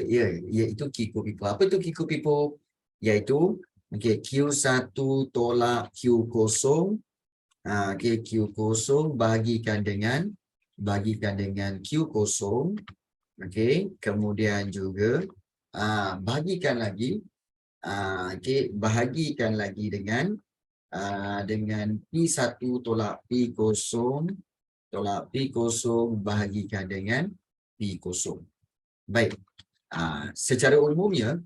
Speaker 1: iaitu Kiko Pipo. Apa tu Kiko Pipo? Iaitu Q1 tolak Q0. Okey, Q0 bahagikan dengan Q0. Okey, kemudian juga bahagikan lagi bahagikan lagi dengan P1 tolak P0 bahagikan dengan P0. Baik. Secara umumnya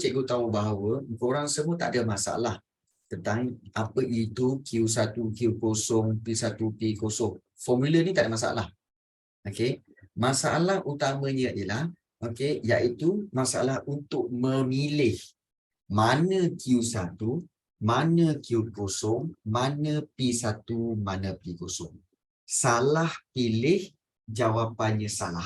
Speaker 1: cikgu tahu bahawa korang semua tak ada masalah tentang apa itu Q1, Q0, P1, P0. Formula ni tak ada masalah. Okey. Masalah utamanya ialah iaitu masalah untuk memilih mana Q1, mana Q0, mana P1, mana P0. Salah pilih, jawapannya salah.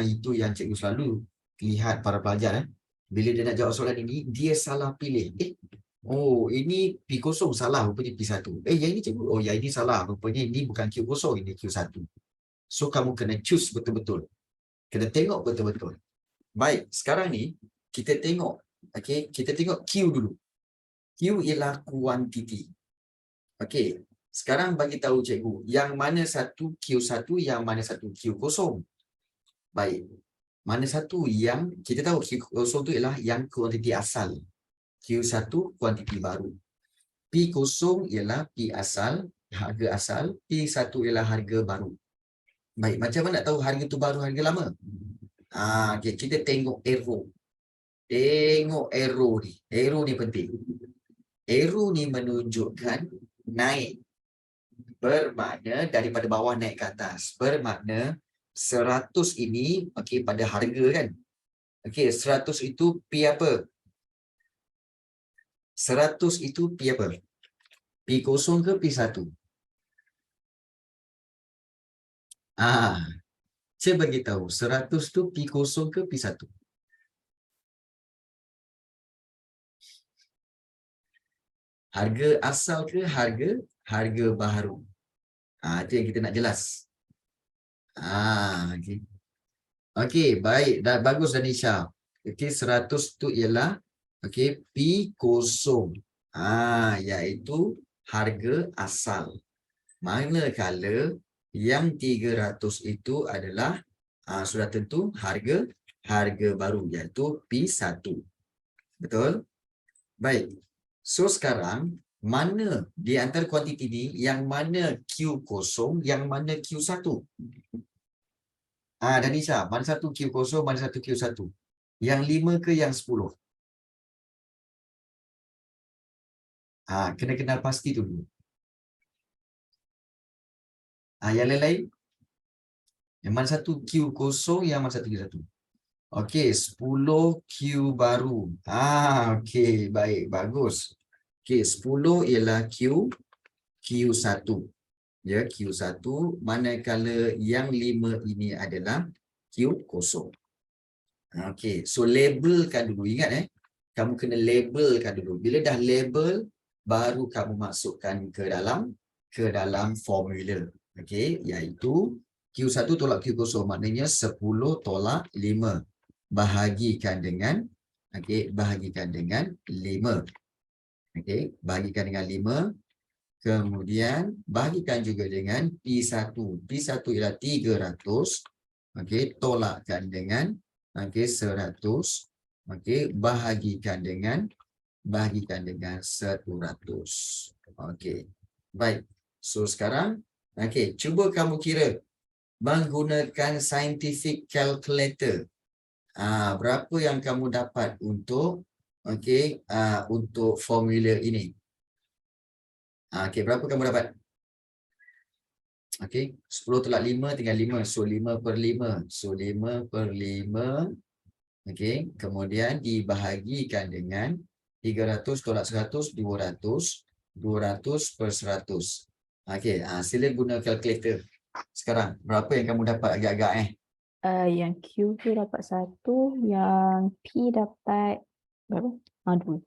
Speaker 1: Itu yang cikgu selalu lihat para pelajar. Bila dia nak jawab soalan ini, dia salah pilih. Ini P0 salah, rupanya P1. Yang ini cikgu, yang ini salah, rupanya ini bukan Q0, ini Q1. So, kamu kena choose betul-betul. Kena tengok betul-betul. Baik, sekarang ni, kita tengok. Kita tengok Q dulu. Q ialah kuantiti. Sekarang bagi tahu cikgu, yang mana satu Q1, yang mana satu Q0. Baik. Mana satu yang, kita tahu Q0 tu ialah yang kuantiti asal. Q1 kuantiti baru. P0 ialah P asal, harga asal. P1 ialah harga baru. Baik, macam mana nak tahu harga tu baru, harga lama? Kita tengok arrow. Tengok arrow ni. Arrow ni penting. Arrow ni menunjukkan naik. Bermakna daripada bawah naik ke atas. Bermakna 100 ini pada harga kan. 100 itu P apa? 100 itu P apa? P0 ke P1? Saya bagi tahu 100 tu P0 ke P1? Harga asal ke harga baru? Itu yang kita nak jelas. Okey, baik. Dah bagus Danisha. 100 tu ialah P0. Iaitu harga asal. Manakala yang 300 itu adalah sudah tentu harga baru iaitu P1. Betul? Baik. So sekarang mana di antara kuantiti ni yang mana Q0, yang mana Q1? Danisha, mana satu Q0, mana satu Q1? Yang 5 ke yang 10? Kena kenal pasti tu dulu. Yang lain-lain? Yang mana satu Q0, yang mana satu Q1? Okey, 10 Q baru. Okey, baik, bagus. Okey, 10 ialah Q1. Ya, Q1, manakala yang 5 ini adalah Q0. Okey, so labelkan dulu. Ingat kamu kena labelkan dulu. Bila dah label, baru kamu masukkan ke dalam formula. Okey, iaitu Q1 tolak Q0, maknanya 10 tolak 5. Bahagikan dengan 5. Bahagikan dengan 5. Kemudian bahagikan juga dengan P1. P1 ialah 300. Tolakkan dengan 100. Bahagikan dengan 100. Baik. So sekarang cuba kamu kira menggunakan scientific calculator. Berapa yang kamu dapat untuk untuk formula ini? Berapa kamu dapat? 10 tolak 5 tinggal 5. So 5/5. So 5/5. Kemudian dibahagikan dengan 300 tolak 100, 200. 200 per 100. Okey, sila guna kalkulator. Sekarang, berapa yang kamu dapat agak-agak
Speaker 2: Yang Q tu dapat 1, yang P dapat berapa? 2.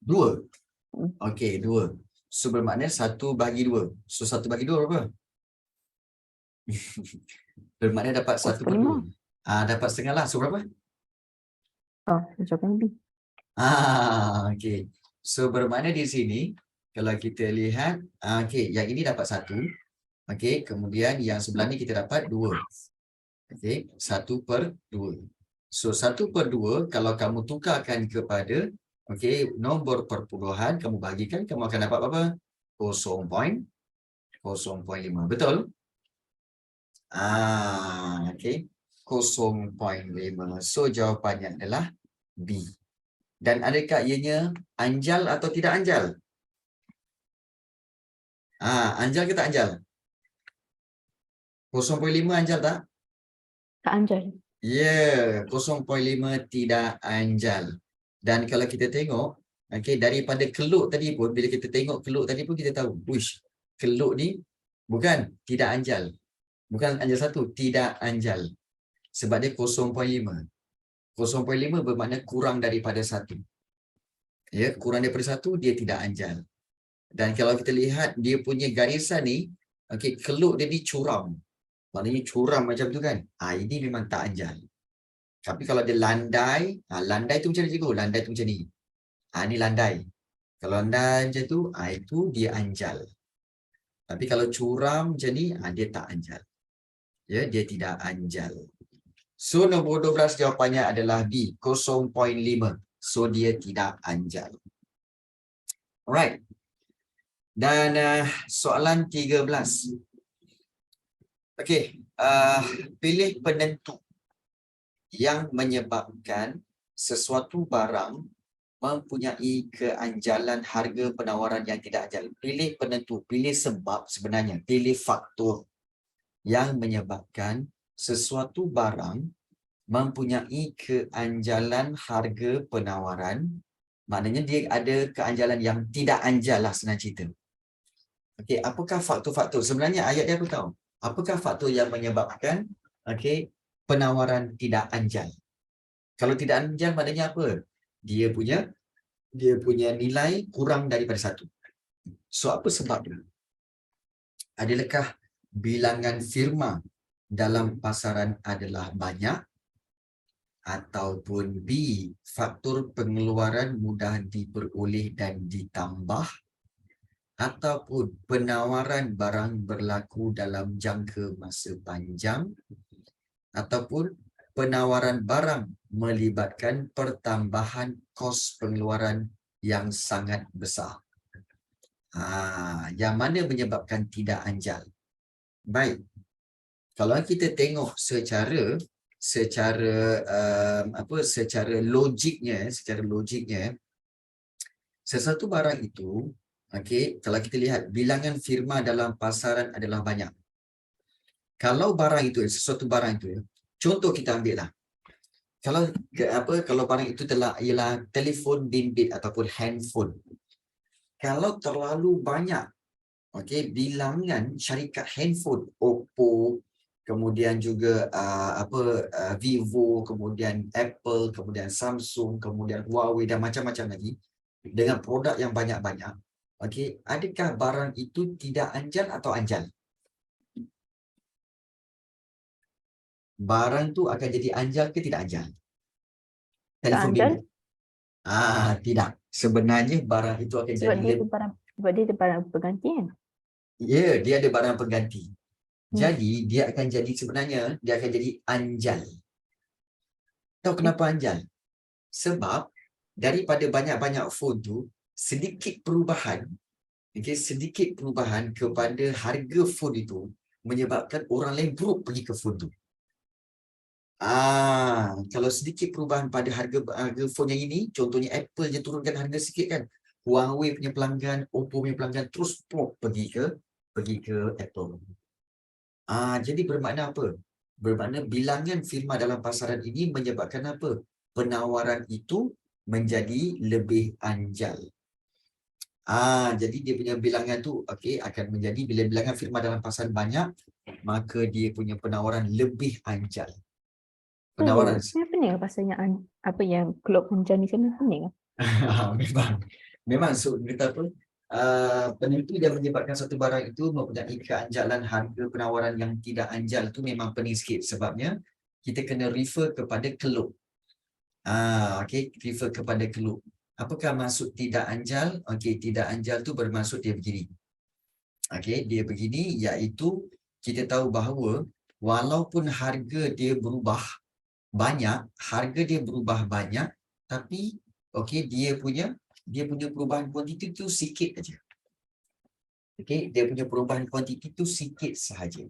Speaker 1: 2.
Speaker 2: Hmm.
Speaker 1: Okey, 2. So bermakna 1 bahagi 2. So 1 bahagi 2 berapa? Bermakna dapat 1 per 2.
Speaker 2: 1/5.
Speaker 1: Dapat setengah lah. So berapa?
Speaker 2: Jawabkan lebih.
Speaker 1: Okey. So bermakna di sini kalau kita lihat, okey, yang ini dapat 1. Okey, kemudian yang sebelah ni kita dapat 2. Okey, 1 per 2. So 1 per 2 kalau kamu tukarkan kepada nombor perpuluhan, kamu bagikan, kamu akan dapat berapa? 0.05. Betul? Okey. 0.5. So jawapannya adalah B. Dan adakah ianya anjal atau tidak anjal? Anjal ke tak anjal? 0.5 anjal tak?
Speaker 2: Tak anjal.
Speaker 1: Ya, 0.5 tidak anjal. Dan kalau kita tengok, daripada keluk tadi pun, bila kita tengok keluk tadi pun kita tahu, uish, keluk ni bukan tidak anjal. Bukan anjal 1, tidak anjal. Sebab dia 0.5. 0.5 bermakna kurang daripada 1. Ya, kurang daripada 1 dia tidak anjal. Dan kalau kita lihat dia punya garisan ni, keluk dia ni curam. Maknanya curam macam tu kan. Ini memang tak anjal. Tapi kalau dia landai, landai tu macam ni cikgu. Landai tu macam ni. Ni landai. Kalau landai macam tu, itu dia anjal. Tapi kalau curam macam ni, dia tak anjal. Ya, dia tidak anjal. So nombor 12 jawapannya adalah B, 0.5. So dia tidak anjal. Alright. Dan soalan 13. Okey, pilih penentu yang menyebabkan sesuatu barang mempunyai keanjalan harga penawaran yang tidak anjal. Pilih penentu, pilih sebab sebenarnya, pilih faktor yang menyebabkan sesuatu barang mempunyai keanjalan harga penawaran. Maknanya dia ada keanjalan yang tidak anjal lah senang cerita. Okey, apakah faktor-faktor? Sebenarnya ayat dia apa tahu? Apakah faktor yang menyebabkan penawaran tidak anjal? Kalau tidak anjal maknanya apa? Dia punya nilai kurang daripada 1. So apa sebabnya? Adakah bilangan firma dalam pasaran adalah banyak? Ataupun B, faktor pengeluaran mudah diperoleh dan ditambah? Ataupun penawaran barang berlaku dalam jangka masa panjang? Ataupun penawaran barang melibatkan pertambahan kos pengeluaran yang sangat besar? Yang mana menyebabkan tidak anjal? Baik. Kalau kita tengok secara logiknya, sesuatu barang itu, kalau kita lihat bilangan firma dalam pasaran adalah banyak. Kalau barang itu, sesuatu barang itu, contoh kita ambil lah. Kalau barang itu ialah telefon bimbit ataupun handphone. Kalau terlalu banyak bilangan syarikat handphone, Oppo, kemudian juga Vivo, kemudian Apple, kemudian Samsung, kemudian Huawei dan macam-macam lagi dengan produk yang banyak-banyak, adakah barang itu tidak anjal atau anjal? Barang tu akan jadi anjal ke tidak anjal? Telefon
Speaker 2: anjal.
Speaker 1: bimbit. Tidak. Sebenarnya barang itu akan
Speaker 2: Sebab
Speaker 1: jadi
Speaker 2: dia ada barang pengganti kan?
Speaker 1: Ya, dia ada barang pengganti. Jadi dia akan jadi anjal. Tahu kenapa anjal? Sebab daripada banyak-banyak phone tu, sedikit perubahan kepada harga phone itu menyebabkan orang lain buruk pergi ke phone tu. Kalau sedikit perubahan pada harga phone yang ini, contohnya Apple je turunkan harga sikit kan, Huawei punya pelanggan, Oppo punya pelanggan terus pergi ke Apple. Jadi bermakna apa? Bermakna bilangan firma dalam pasaran ini menyebabkan apa? Penawaran itu menjadi lebih anjal. Jadi dia punya bilangan tu akan menjadi bila bilangan firma dalam pasaran banyak, maka dia punya penawaran lebih anjal. Penawaran
Speaker 2: Sebenarnya pening ke pasalnya apa yang Klopp Anjal ni sebenarnya pening ke?
Speaker 1: memang so kita apa penipu dan menyebabkan satu barang itu mempunyai keanjalan harga penawaran yang tidak anjal tu memang pening sikit, sebabnya kita kena refer kepada keluk. Refer kepada keluk. Apakah maksud tidak anjal? Tidak anjal tu bermaksud dia begini. Dia begini, iaitu kita tahu bahawa walaupun harga dia berubah banyak, tapi dia punya perubahan kuantiti tu sikit aja. Dia punya perubahan kuantiti tu sikit sahaja.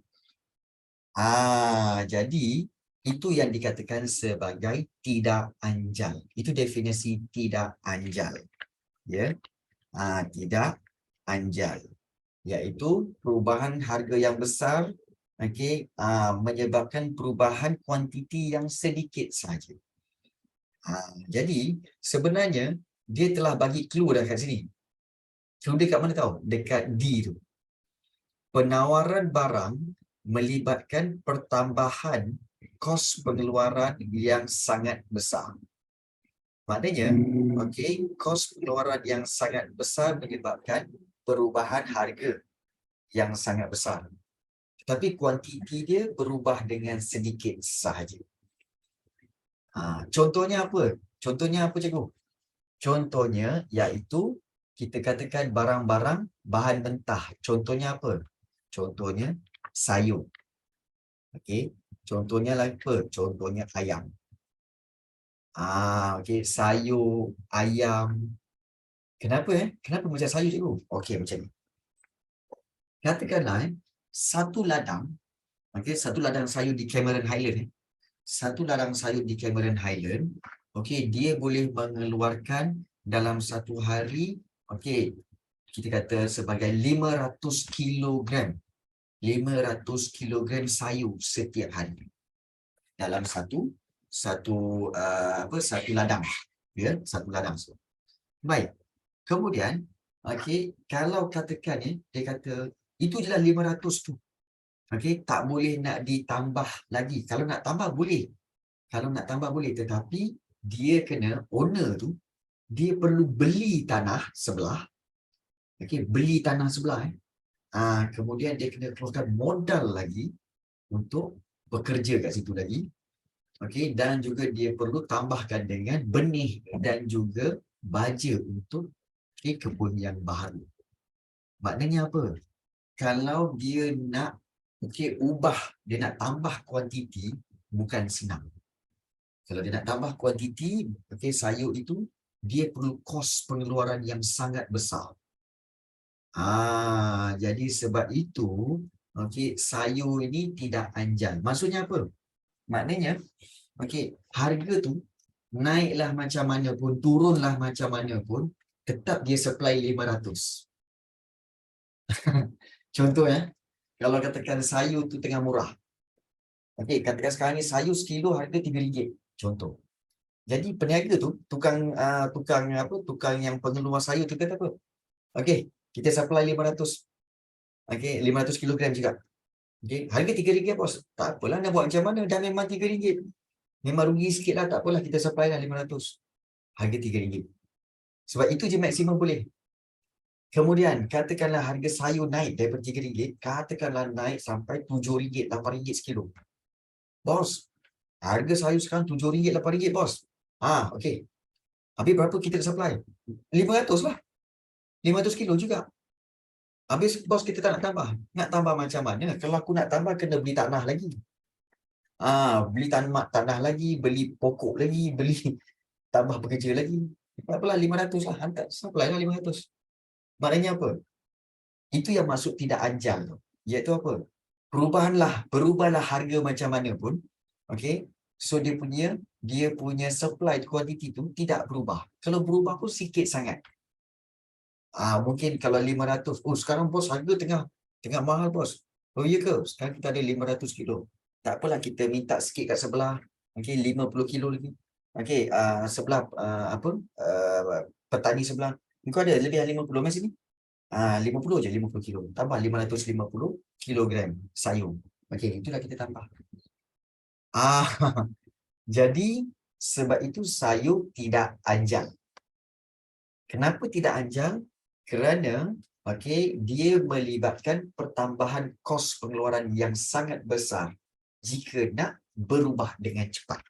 Speaker 1: Jadi itu yang dikatakan sebagai tidak anjal. Itu definisi tidak anjal. Ya. Tidak anjal. Iaitu perubahan harga yang besar menyebabkan perubahan kuantiti yang sedikit sahaja. Jadi sebenarnya dia telah bagi clue dah kat sini. Clue dia kat mana tahu? Dekat D tu. Penawaran barang melibatkan pertambahan kos pengeluaran yang sangat besar. Maknanya, kos pengeluaran yang sangat besar menyebabkan perubahan harga yang sangat besar. Tetapi kuantiti dia berubah dengan sedikit sahaja. Contohnya apa? Contohnya apa, cikgu? Contohnya iaitu kita katakan barang-barang bahan mentah. Contohnya apa? Contohnya sayur. Contohnya apa? Contohnya ayam. Sayur, ayam. Kenapa Kenapa macam sayur, cikgu? Macam ni. Katakanlah satu ladang sayur di Cameron Highland. Satu ladang sayur di Cameron Highland, dia boleh mengeluarkan dalam satu hari, kita kata sebagai 500 kilogram sayur setiap hari dalam satu ladang, satu ladang. Baik. Kemudian, kalau katakan dia kata itu jelah 500 tu. Tak boleh nak ditambah lagi. Kalau nak tambah boleh. Tetapi dia kena, owner tu, dia perlu beli tanah sebelah. Beli tanah sebelah. Kemudian dia kena keluarkan modal lagi untuk bekerja kat situ lagi. Dan juga dia perlu tambahkan dengan benih dan juga baja untuk kebun yang baru. Maknanya apa? Kalau dia nak dia nak tambah kuantiti, bukan senang. Kalau dia nak tambah kuantiti, sayur itu, dia perlu kos pengeluaran yang sangat besar. Jadi sebab itu, sayur ini tidak anjal. Maksudnya apa? Maknanya, harga tu naiklah macam mana pun, turunlah macam mana pun, tetap dia supply 500. Contoh kalau katakan sayur tu tengah murah. Katakan sekarang ni sayur sekilo harga RM3. Contoh. Jadi peniaga tu, tukang yang pengeluar sayur tu kata apa? Kita supply 500. 500 kilogram juga. Harga RM3 bos. Tak apalah nak buat macam mana, dah memang RM3. Memang rugi sikit lah, tak apalah kita supply lah 500. Harga RM3. Sebab itu je maksimum boleh. Kemudian, katakanlah harga sayur naik daripada RM3, katakanlah naik sampai RM7, RM8 sekilo. Bos, harga sayur sekarang RM7, RM8, bos. Habis berapa kita supply? 500 lah. 500 kilo juga. Habis bos kita tak nak tambah. Nak tambah macam mana? Kalau aku nak tambah, kena beli tanah lagi. Beli tanah lagi, beli pokok lagi, beli tambah pekerja lagi. Tak apalah, 500 lah. Hantar, supply lah 500. Maknanya apa? Itu yang maksud tidak anjal. Iaitu apa? Berubahlah harga macam mana pun. So dia punya supply quantity tu tidak berubah. Kalau berubah pun sikit sangat. Mungkin kalau 500, sekarang bos harga tengah mahal bos. Ya ke? Sekarang kita ada 500 kilo. Tak apalah kita minta sikit kat sebelah. 50 kilo lagi. Sebelah petani sebelah Engkau ada lebih 50 masa sini? 50 je, 50 kilo. Tambah 550 kilogram sayur. Okey, itulah kita tambah. Ah, jadi sebab itu sayur tidak anjal. Kenapa tidak anjal? Kerana dia melibatkan pertambahan kos pengeluaran yang sangat besar jika nak berubah dengan cepat.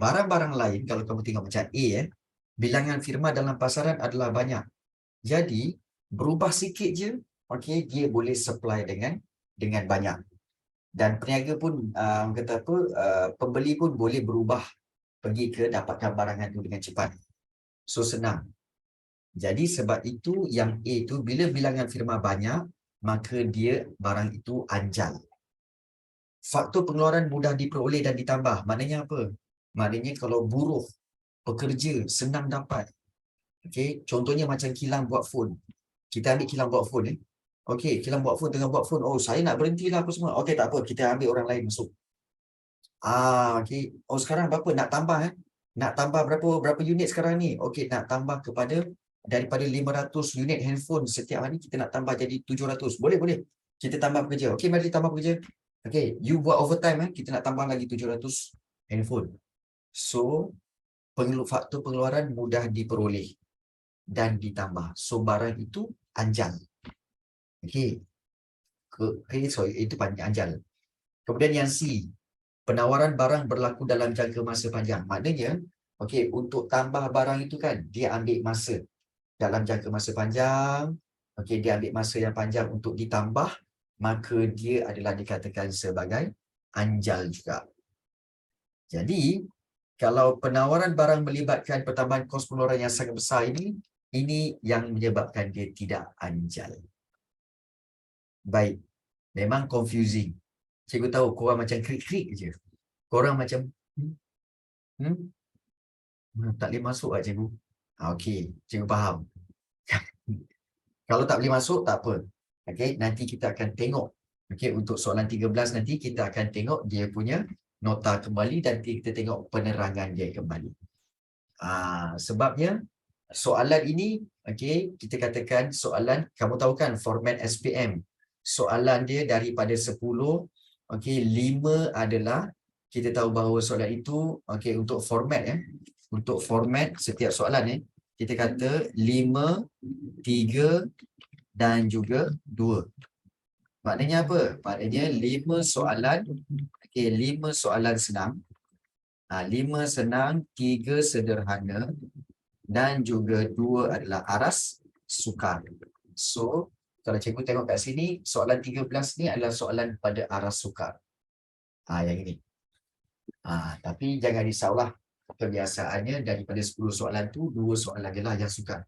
Speaker 1: Barang-barang lain kalau kamu tengok macam bilangan firma dalam pasaran adalah banyak. Jadi berubah sikit je, dia boleh supply dengan banyak. Dan peniaga pun pembeli pun boleh berubah pergi ke dapatkan barangan itu dengan cepat. So senang. Jadi sebab itu yang A tu bila bilangan firma banyak, maka dia barang itu anjal. Faktor pengeluaran mudah diperoleh dan ditambah. Maknanya apa? Maknanya kalau buruh, pekerja senang dapat. Contohnya macam kilang buat phone. Kita ambil kilang buat phone. Kilang buat phone tengah buat phone. Oh, saya nak berhentilah apa semua. Tak apa. Kita ambil orang lain masuk. Oh, sekarang berapa? Nak tambah Nak tambah berapa unit sekarang ni? Nak tambah kepada daripada 500 unit handphone setiap hari kita nak tambah jadi 700. Boleh. Kita tambah pekerja. Mari tambah pekerja. You buat overtime kita nak tambah lagi 700 handphone. So, faktor pengeluaran mudah diperoleh dan ditambah. So, barang itu anjal. Sorry, itu anjal. Kemudian yang C, penawaran barang berlaku dalam jangka masa panjang. Maknanya, untuk tambah barang itu kan, dia ambil masa. Dalam jangka masa panjang, dia ambil masa yang panjang untuk ditambah, maka dia adalah dikatakan sebagai anjal juga. Jadi, kalau penawaran barang melibatkan pertambahan kos pengeluaran yang sangat besar ini yang menyebabkan dia tidak anjal. Baik, memang confusing. Cikgu tahu korang macam krik-krik je. Korang macam tak boleh masuk lah cikgu. Cikgu faham. Kalau tak boleh masuk, tak apa. Nanti kita akan tengok. Untuk soalan 13 nanti kita akan tengok dia punya nota kembali dan kita tengok penerangan dia kembali. Sebabnya soalan ini, kita katakan soalan, kamu tahu kan format SPM. Soalan dia daripada 10, 5 adalah, kita tahu bahawa soalan itu, untuk format untuk format setiap soalan kita kata 5, 3 dan juga 2. Maknanya apa? Maknanya 5 soalan, 5 soalan senang, 5 senang, 3 sederhana dan juga 2 adalah aras sukar. So, kalau cikgu tengok kat sini, soalan 13 ni adalah soalan pada aras sukar. Yang ini. Tapi jangan risaulah. Kebiasaannya daripada 10 soalan tu, 2 soalan je lah yang sukar.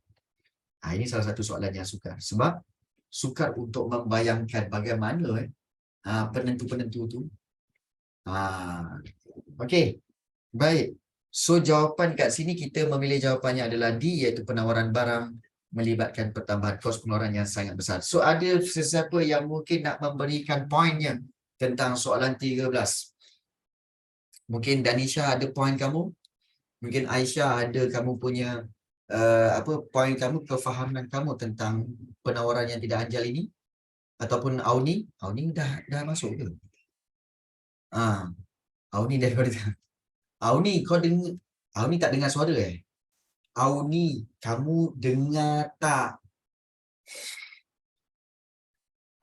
Speaker 1: Ini salah satu soalan yang sukar. Sebab sukar untuk membayangkan bagaimana penentu-penentu tu. Baik. So jawapan kat sini kita memilih jawapannya adalah D, iaitu penawaran barang melibatkan pertambahan kos pengeluaran yang sangat besar. So ada sesiapa yang mungkin nak memberikan poinnya tentang soalan 13? Mungkin Danisha ada poin kamu? Mungkin Aisyah ada kamu punya poin kamu, kefahaman kamu tentang penawaran yang tidak anjal ini? Ataupun Auni dah masuk ke? Auni daripada Auni, kau dengar? Auni tak dengar suara Auni, kamu dengar tak?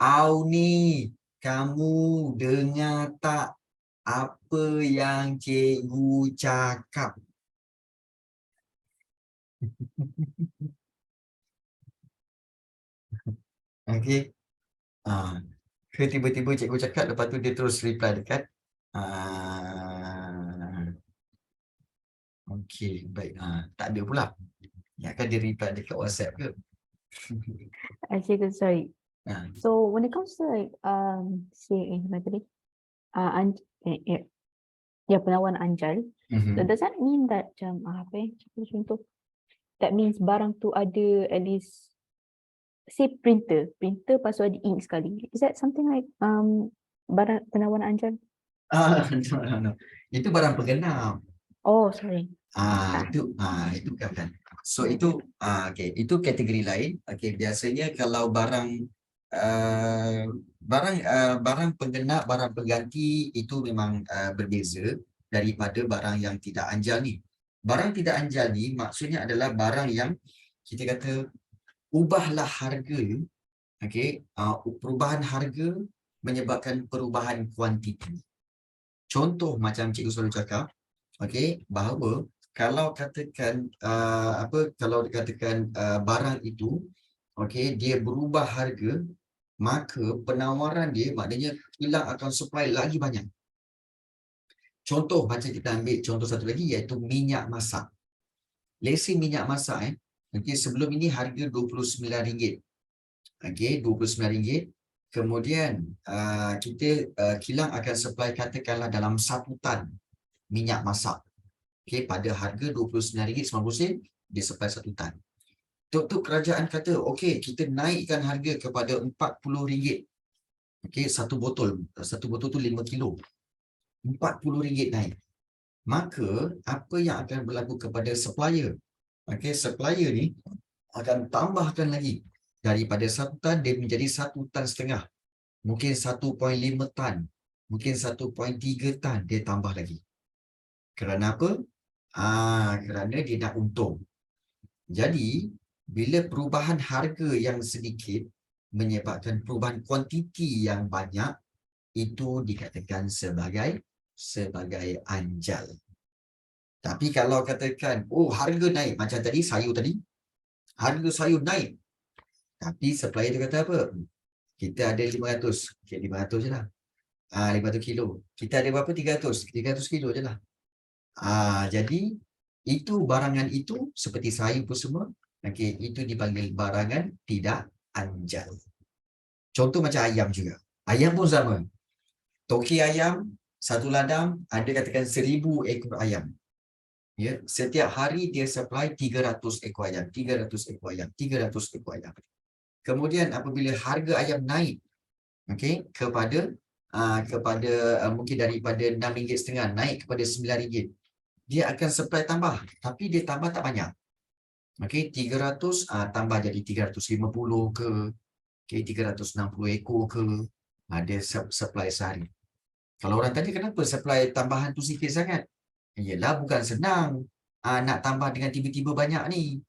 Speaker 1: Auni, kamu dengar tak apa yang cikgu cakap? Tiba-tiba cikgu cakap, lepas tu dia terus reply dekat baik. Tak ada pula. Kan dia reply dekat WhatsApp ke?
Speaker 2: Cikgu, sorry. So when it comes to like penawaran anjal, does that mean that contoh, that means barang tu ada at least, say printer lepas tu ada ink sekali. Is that something like barang penawaran anjal?
Speaker 1: No. Itu barang penggenap.
Speaker 2: Oh, sorry.
Speaker 1: Itu bukan. So itu okey, itu kategori lain. Okey, biasanya kalau barang penggenap, barang pengganti itu memang berbeza daripada barang yang tidak anjal ni. Barang tidak anjal ni maksudnya adalah barang yang kita kata ubahlah harga, okey, perubahan harga menyebabkan perubahan kuantiti. Contoh macam cikgu selalu cakap, okey, bahawa kalau katakan kalau dikatakan barang itu okey dia berubah harga, maka penawaran dia maknanya kilang akan supply lagi banyak. Contoh macam kita ambil contoh satu lagi iaitu minyak masak. Let's say minyak masak okey sebelum ini harga RM29. Okey RM29. Kemudian kilang akan supply katakanlah dalam 1 tan minyak masak. Okey, pada harga RM29.90 dia supply 1 tan. Tok kerajaan kata, okey, kita naikkan harga kepada RM40. Okey, satu botol tu 5 kilo. RM40 naik. Maka apa yang akan berlaku kepada supplier? Okey, supplier ni akan tambahkan lagi daripada 1 tan dia menjadi 1,5 tan. Mungkin 1.5 tan. Mungkin 1.3 tan dia tambah lagi. Kerana apa? Kerana dia nak untung. Jadi, bila perubahan harga yang sedikit menyebabkan perubahan kuantiti yang banyak, itu dikatakan sebagai anjal. Tapi kalau katakan, harga naik, macam tadi, sayur tadi, harga sayur naik. Tapi supplier tu kata apa? Kita ada 500. Okay, 500 je lah. 500 kilo. Kita ada berapa? 300. 300 kilo je lah. Jadi itu barangan itu seperti sayur pun semua, okey, itu dipanggil barangan tidak anjal. Contoh macam ayam juga. Ayam pun sama. Toki ayam satu ladang ada katakan 1,000 ekor ayam. Ya, setiap hari dia supply 300 ekor ayam, 300 ekor ayam, 300 ekor ayam. Kemudian apabila harga ayam naik, okey, kepada mungkin daripada RM6.5 naik kepada RM9, dia akan supply tambah, tapi dia tambah tak banyak. Okey, 300 tambah jadi 350 ke, okey, 360 ekor ke, dia supply sehari. Kalau orang tanya kenapa supply tambahan tu sikit sangat? Yalah, bukan senang nak tambah dengan tiba-tiba banyak ni.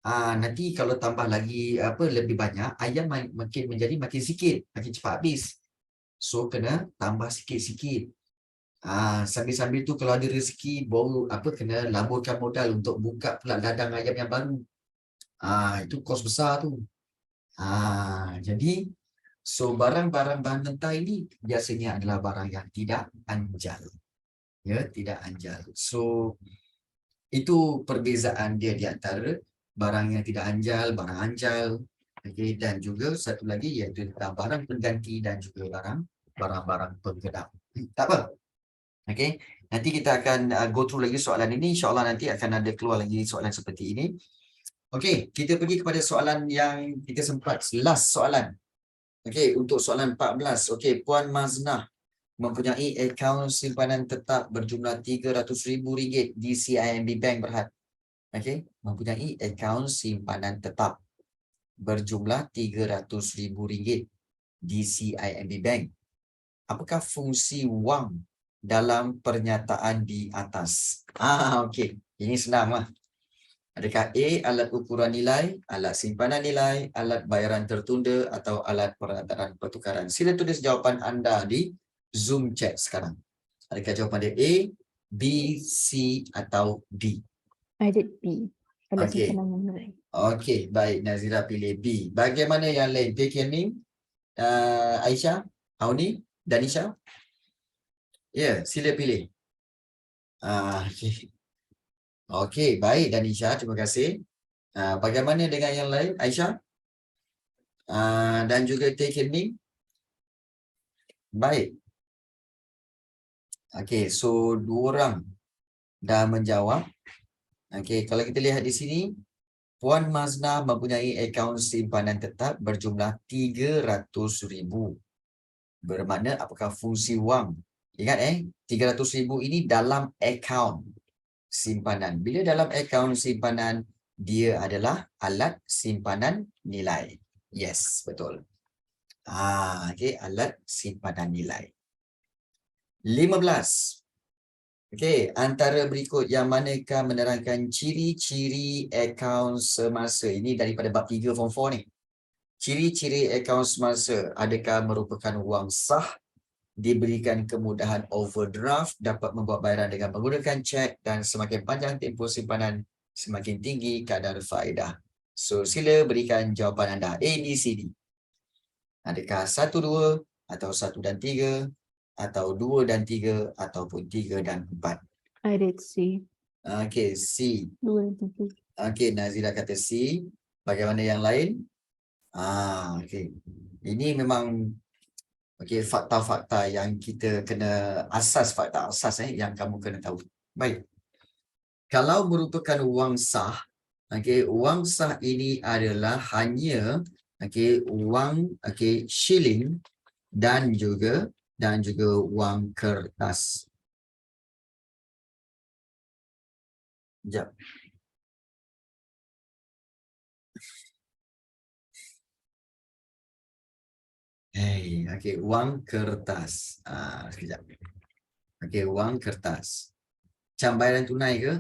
Speaker 1: Nanti kalau tambah lagi lebih banyak, ayam makin menjadi makin sikit, makin cepat habis. So kena tambah sikit-sikit. Sambil-sambil tu kalau ada rezeki baru kena laburkan modal untuk buka pula ladang ayam yang baru. Itu kos besar tu. Jadi so barang-barang bahan mentah ini biasanya adalah barang yang tidak anjal. Ya, tidak anjal. So itu perbezaan dia di antara barang yang tidak anjal, barang anjal, okay, dan juga satu lagi iaitu barang pengganti dan juga barang-barang penggenap. Tak apa. Okay, nanti kita akan go through lagi soalan ini. InsyaAllah nanti akan ada keluar lagi soalan seperti ini. Okay, kita pergi kepada soalan yang kita sempat, last soalan. Okay, untuk soalan 14. Okay, Puan Maznah mempunyai akaun simpanan tetap berjumlah RM300,000 di CIMB Bank Berhad. Okay, mempunyai akaun simpanan tetap berjumlah RM300,000 di CIMB Bank. Apakah fungsi wang dalam pernyataan di atas? Okey. Ini senang lah. Adakah A, alat ukuran nilai, alat simpanan nilai, alat bayaran tertunda atau alat peradaan pertukaran? Sila tulis jawapan anda di Zoom chat sekarang. Adakah jawapan dia A, B, C atau D?
Speaker 2: I did B. Alat
Speaker 1: Okey.
Speaker 2: simpanan nilai. Okey,
Speaker 1: baik. Nazira pilih B. Bagaimana yang lain? Take your name. Aisyah, Auni, Danisha. Ya, sila pilih. Okey. Okey, baik Danisha, terima kasih. Bagaimana dengan yang lain? Aisyah? Dan juga Take Name? Baik. Okey, so 2 orang dah menjawab. Okey, kalau kita lihat di sini, Puan Maznah mempunyai akaun simpanan tetap berjumlah RM300,000. Bermakna apakah fungsi wang? Ingat RM300,000 ini dalam akaun simpanan. Bila dalam akaun simpanan, dia adalah alat simpanan nilai. Yes, betul. Okey, alat simpanan nilai. 15. Okey, antara berikut yang manakah menerangkan ciri-ciri akaun semasa? Ini daripada bab 3 form 4 ni. Ciri-ciri akaun semasa, adakah merupakan wang sah, diberikan kemudahan overdraft, dapat membuat bayaran dengan menggunakan cek, dan semakin panjang tempoh simpanan, semakin tinggi kadar faedah. So, sila berikan jawapan anda. A, B, C, D. Adakah 1, 2, atau 1 dan 3, atau 2 dan 3, ataupun 3 dan 4?
Speaker 2: I did C.
Speaker 1: Okey, C.
Speaker 2: 2 dan 3.
Speaker 1: Okey, Nazira kata C. Bagaimana yang lain? Okey. Ini memang fakta-fakta yang kita kena fakta asas yang kamu kena tahu. Baik. Kalau merupakan wang sah, wang sah ini adalah hanya wang shilling dan juga wang kertas. Sekejap. Wang kertas. Sekejap. Wang kertas. Macam bayaran tunai ke?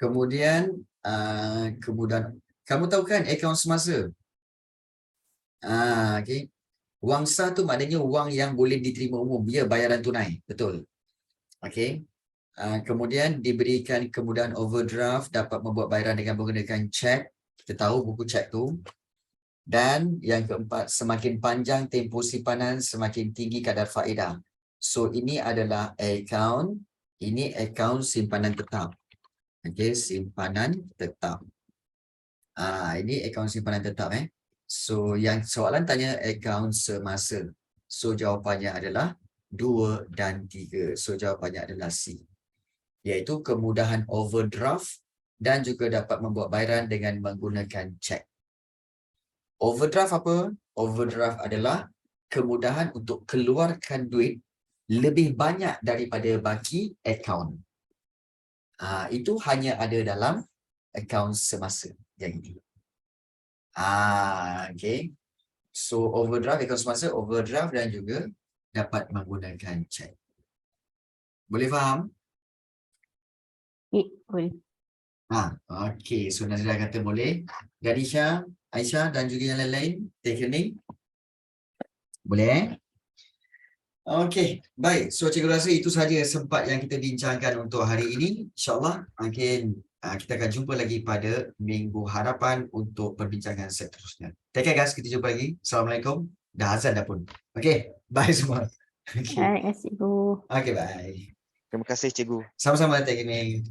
Speaker 1: Kemudian, kamu tahu kan akaun semasa? Wang sah tu maknanya wang yang boleh diterima umum. Ya, bayaran tunai. Betul. Kemudian diberikan kemudahan overdraft, dapat membuat bayaran dengan menggunakan cek. Kita tahu buku cek tu. Dan yang keempat, semakin panjang tempoh simpanan, semakin tinggi kadar faedah. So, ini adalah akaun. Ini akaun simpanan tetap. Simpanan tetap. Ini akaun simpanan tetap. So, yang soalan tanya akaun semasa. So, jawapannya adalah 2 dan 3. So, jawapannya adalah C. Iaitu kemudahan overdraft dan juga dapat membuat bayaran dengan menggunakan cek. Overdraft apa? Overdraft adalah kemudahan untuk keluarkan duit lebih banyak daripada baki akaun. Itu hanya ada dalam akaun semasa yang ini. So overdraft, akaun semasa, overdraft dan juga dapat menggunakan cek. Boleh faham?
Speaker 2: Boleh.
Speaker 1: Okey. So Nazira kata boleh. Gadisha, Aisyah dan juga yang lain-lain, teknik. Boleh? Okey, baik. So cikgu rasa itu sahaja sempat yang kita bincangkan untuk hari ini. InsyaAllah mungkin kita akan jumpa lagi pada minggu hadapan untuk perbincangan seterusnya. Take care guys, kita jumpa lagi. Assalamualaikum. Dah azan dah pun. Okey, bye semua.
Speaker 2: Terima kasih, cikgu.
Speaker 1: Okey, bye.
Speaker 3: Terima kasih cikgu.
Speaker 1: Sama-sama teknik.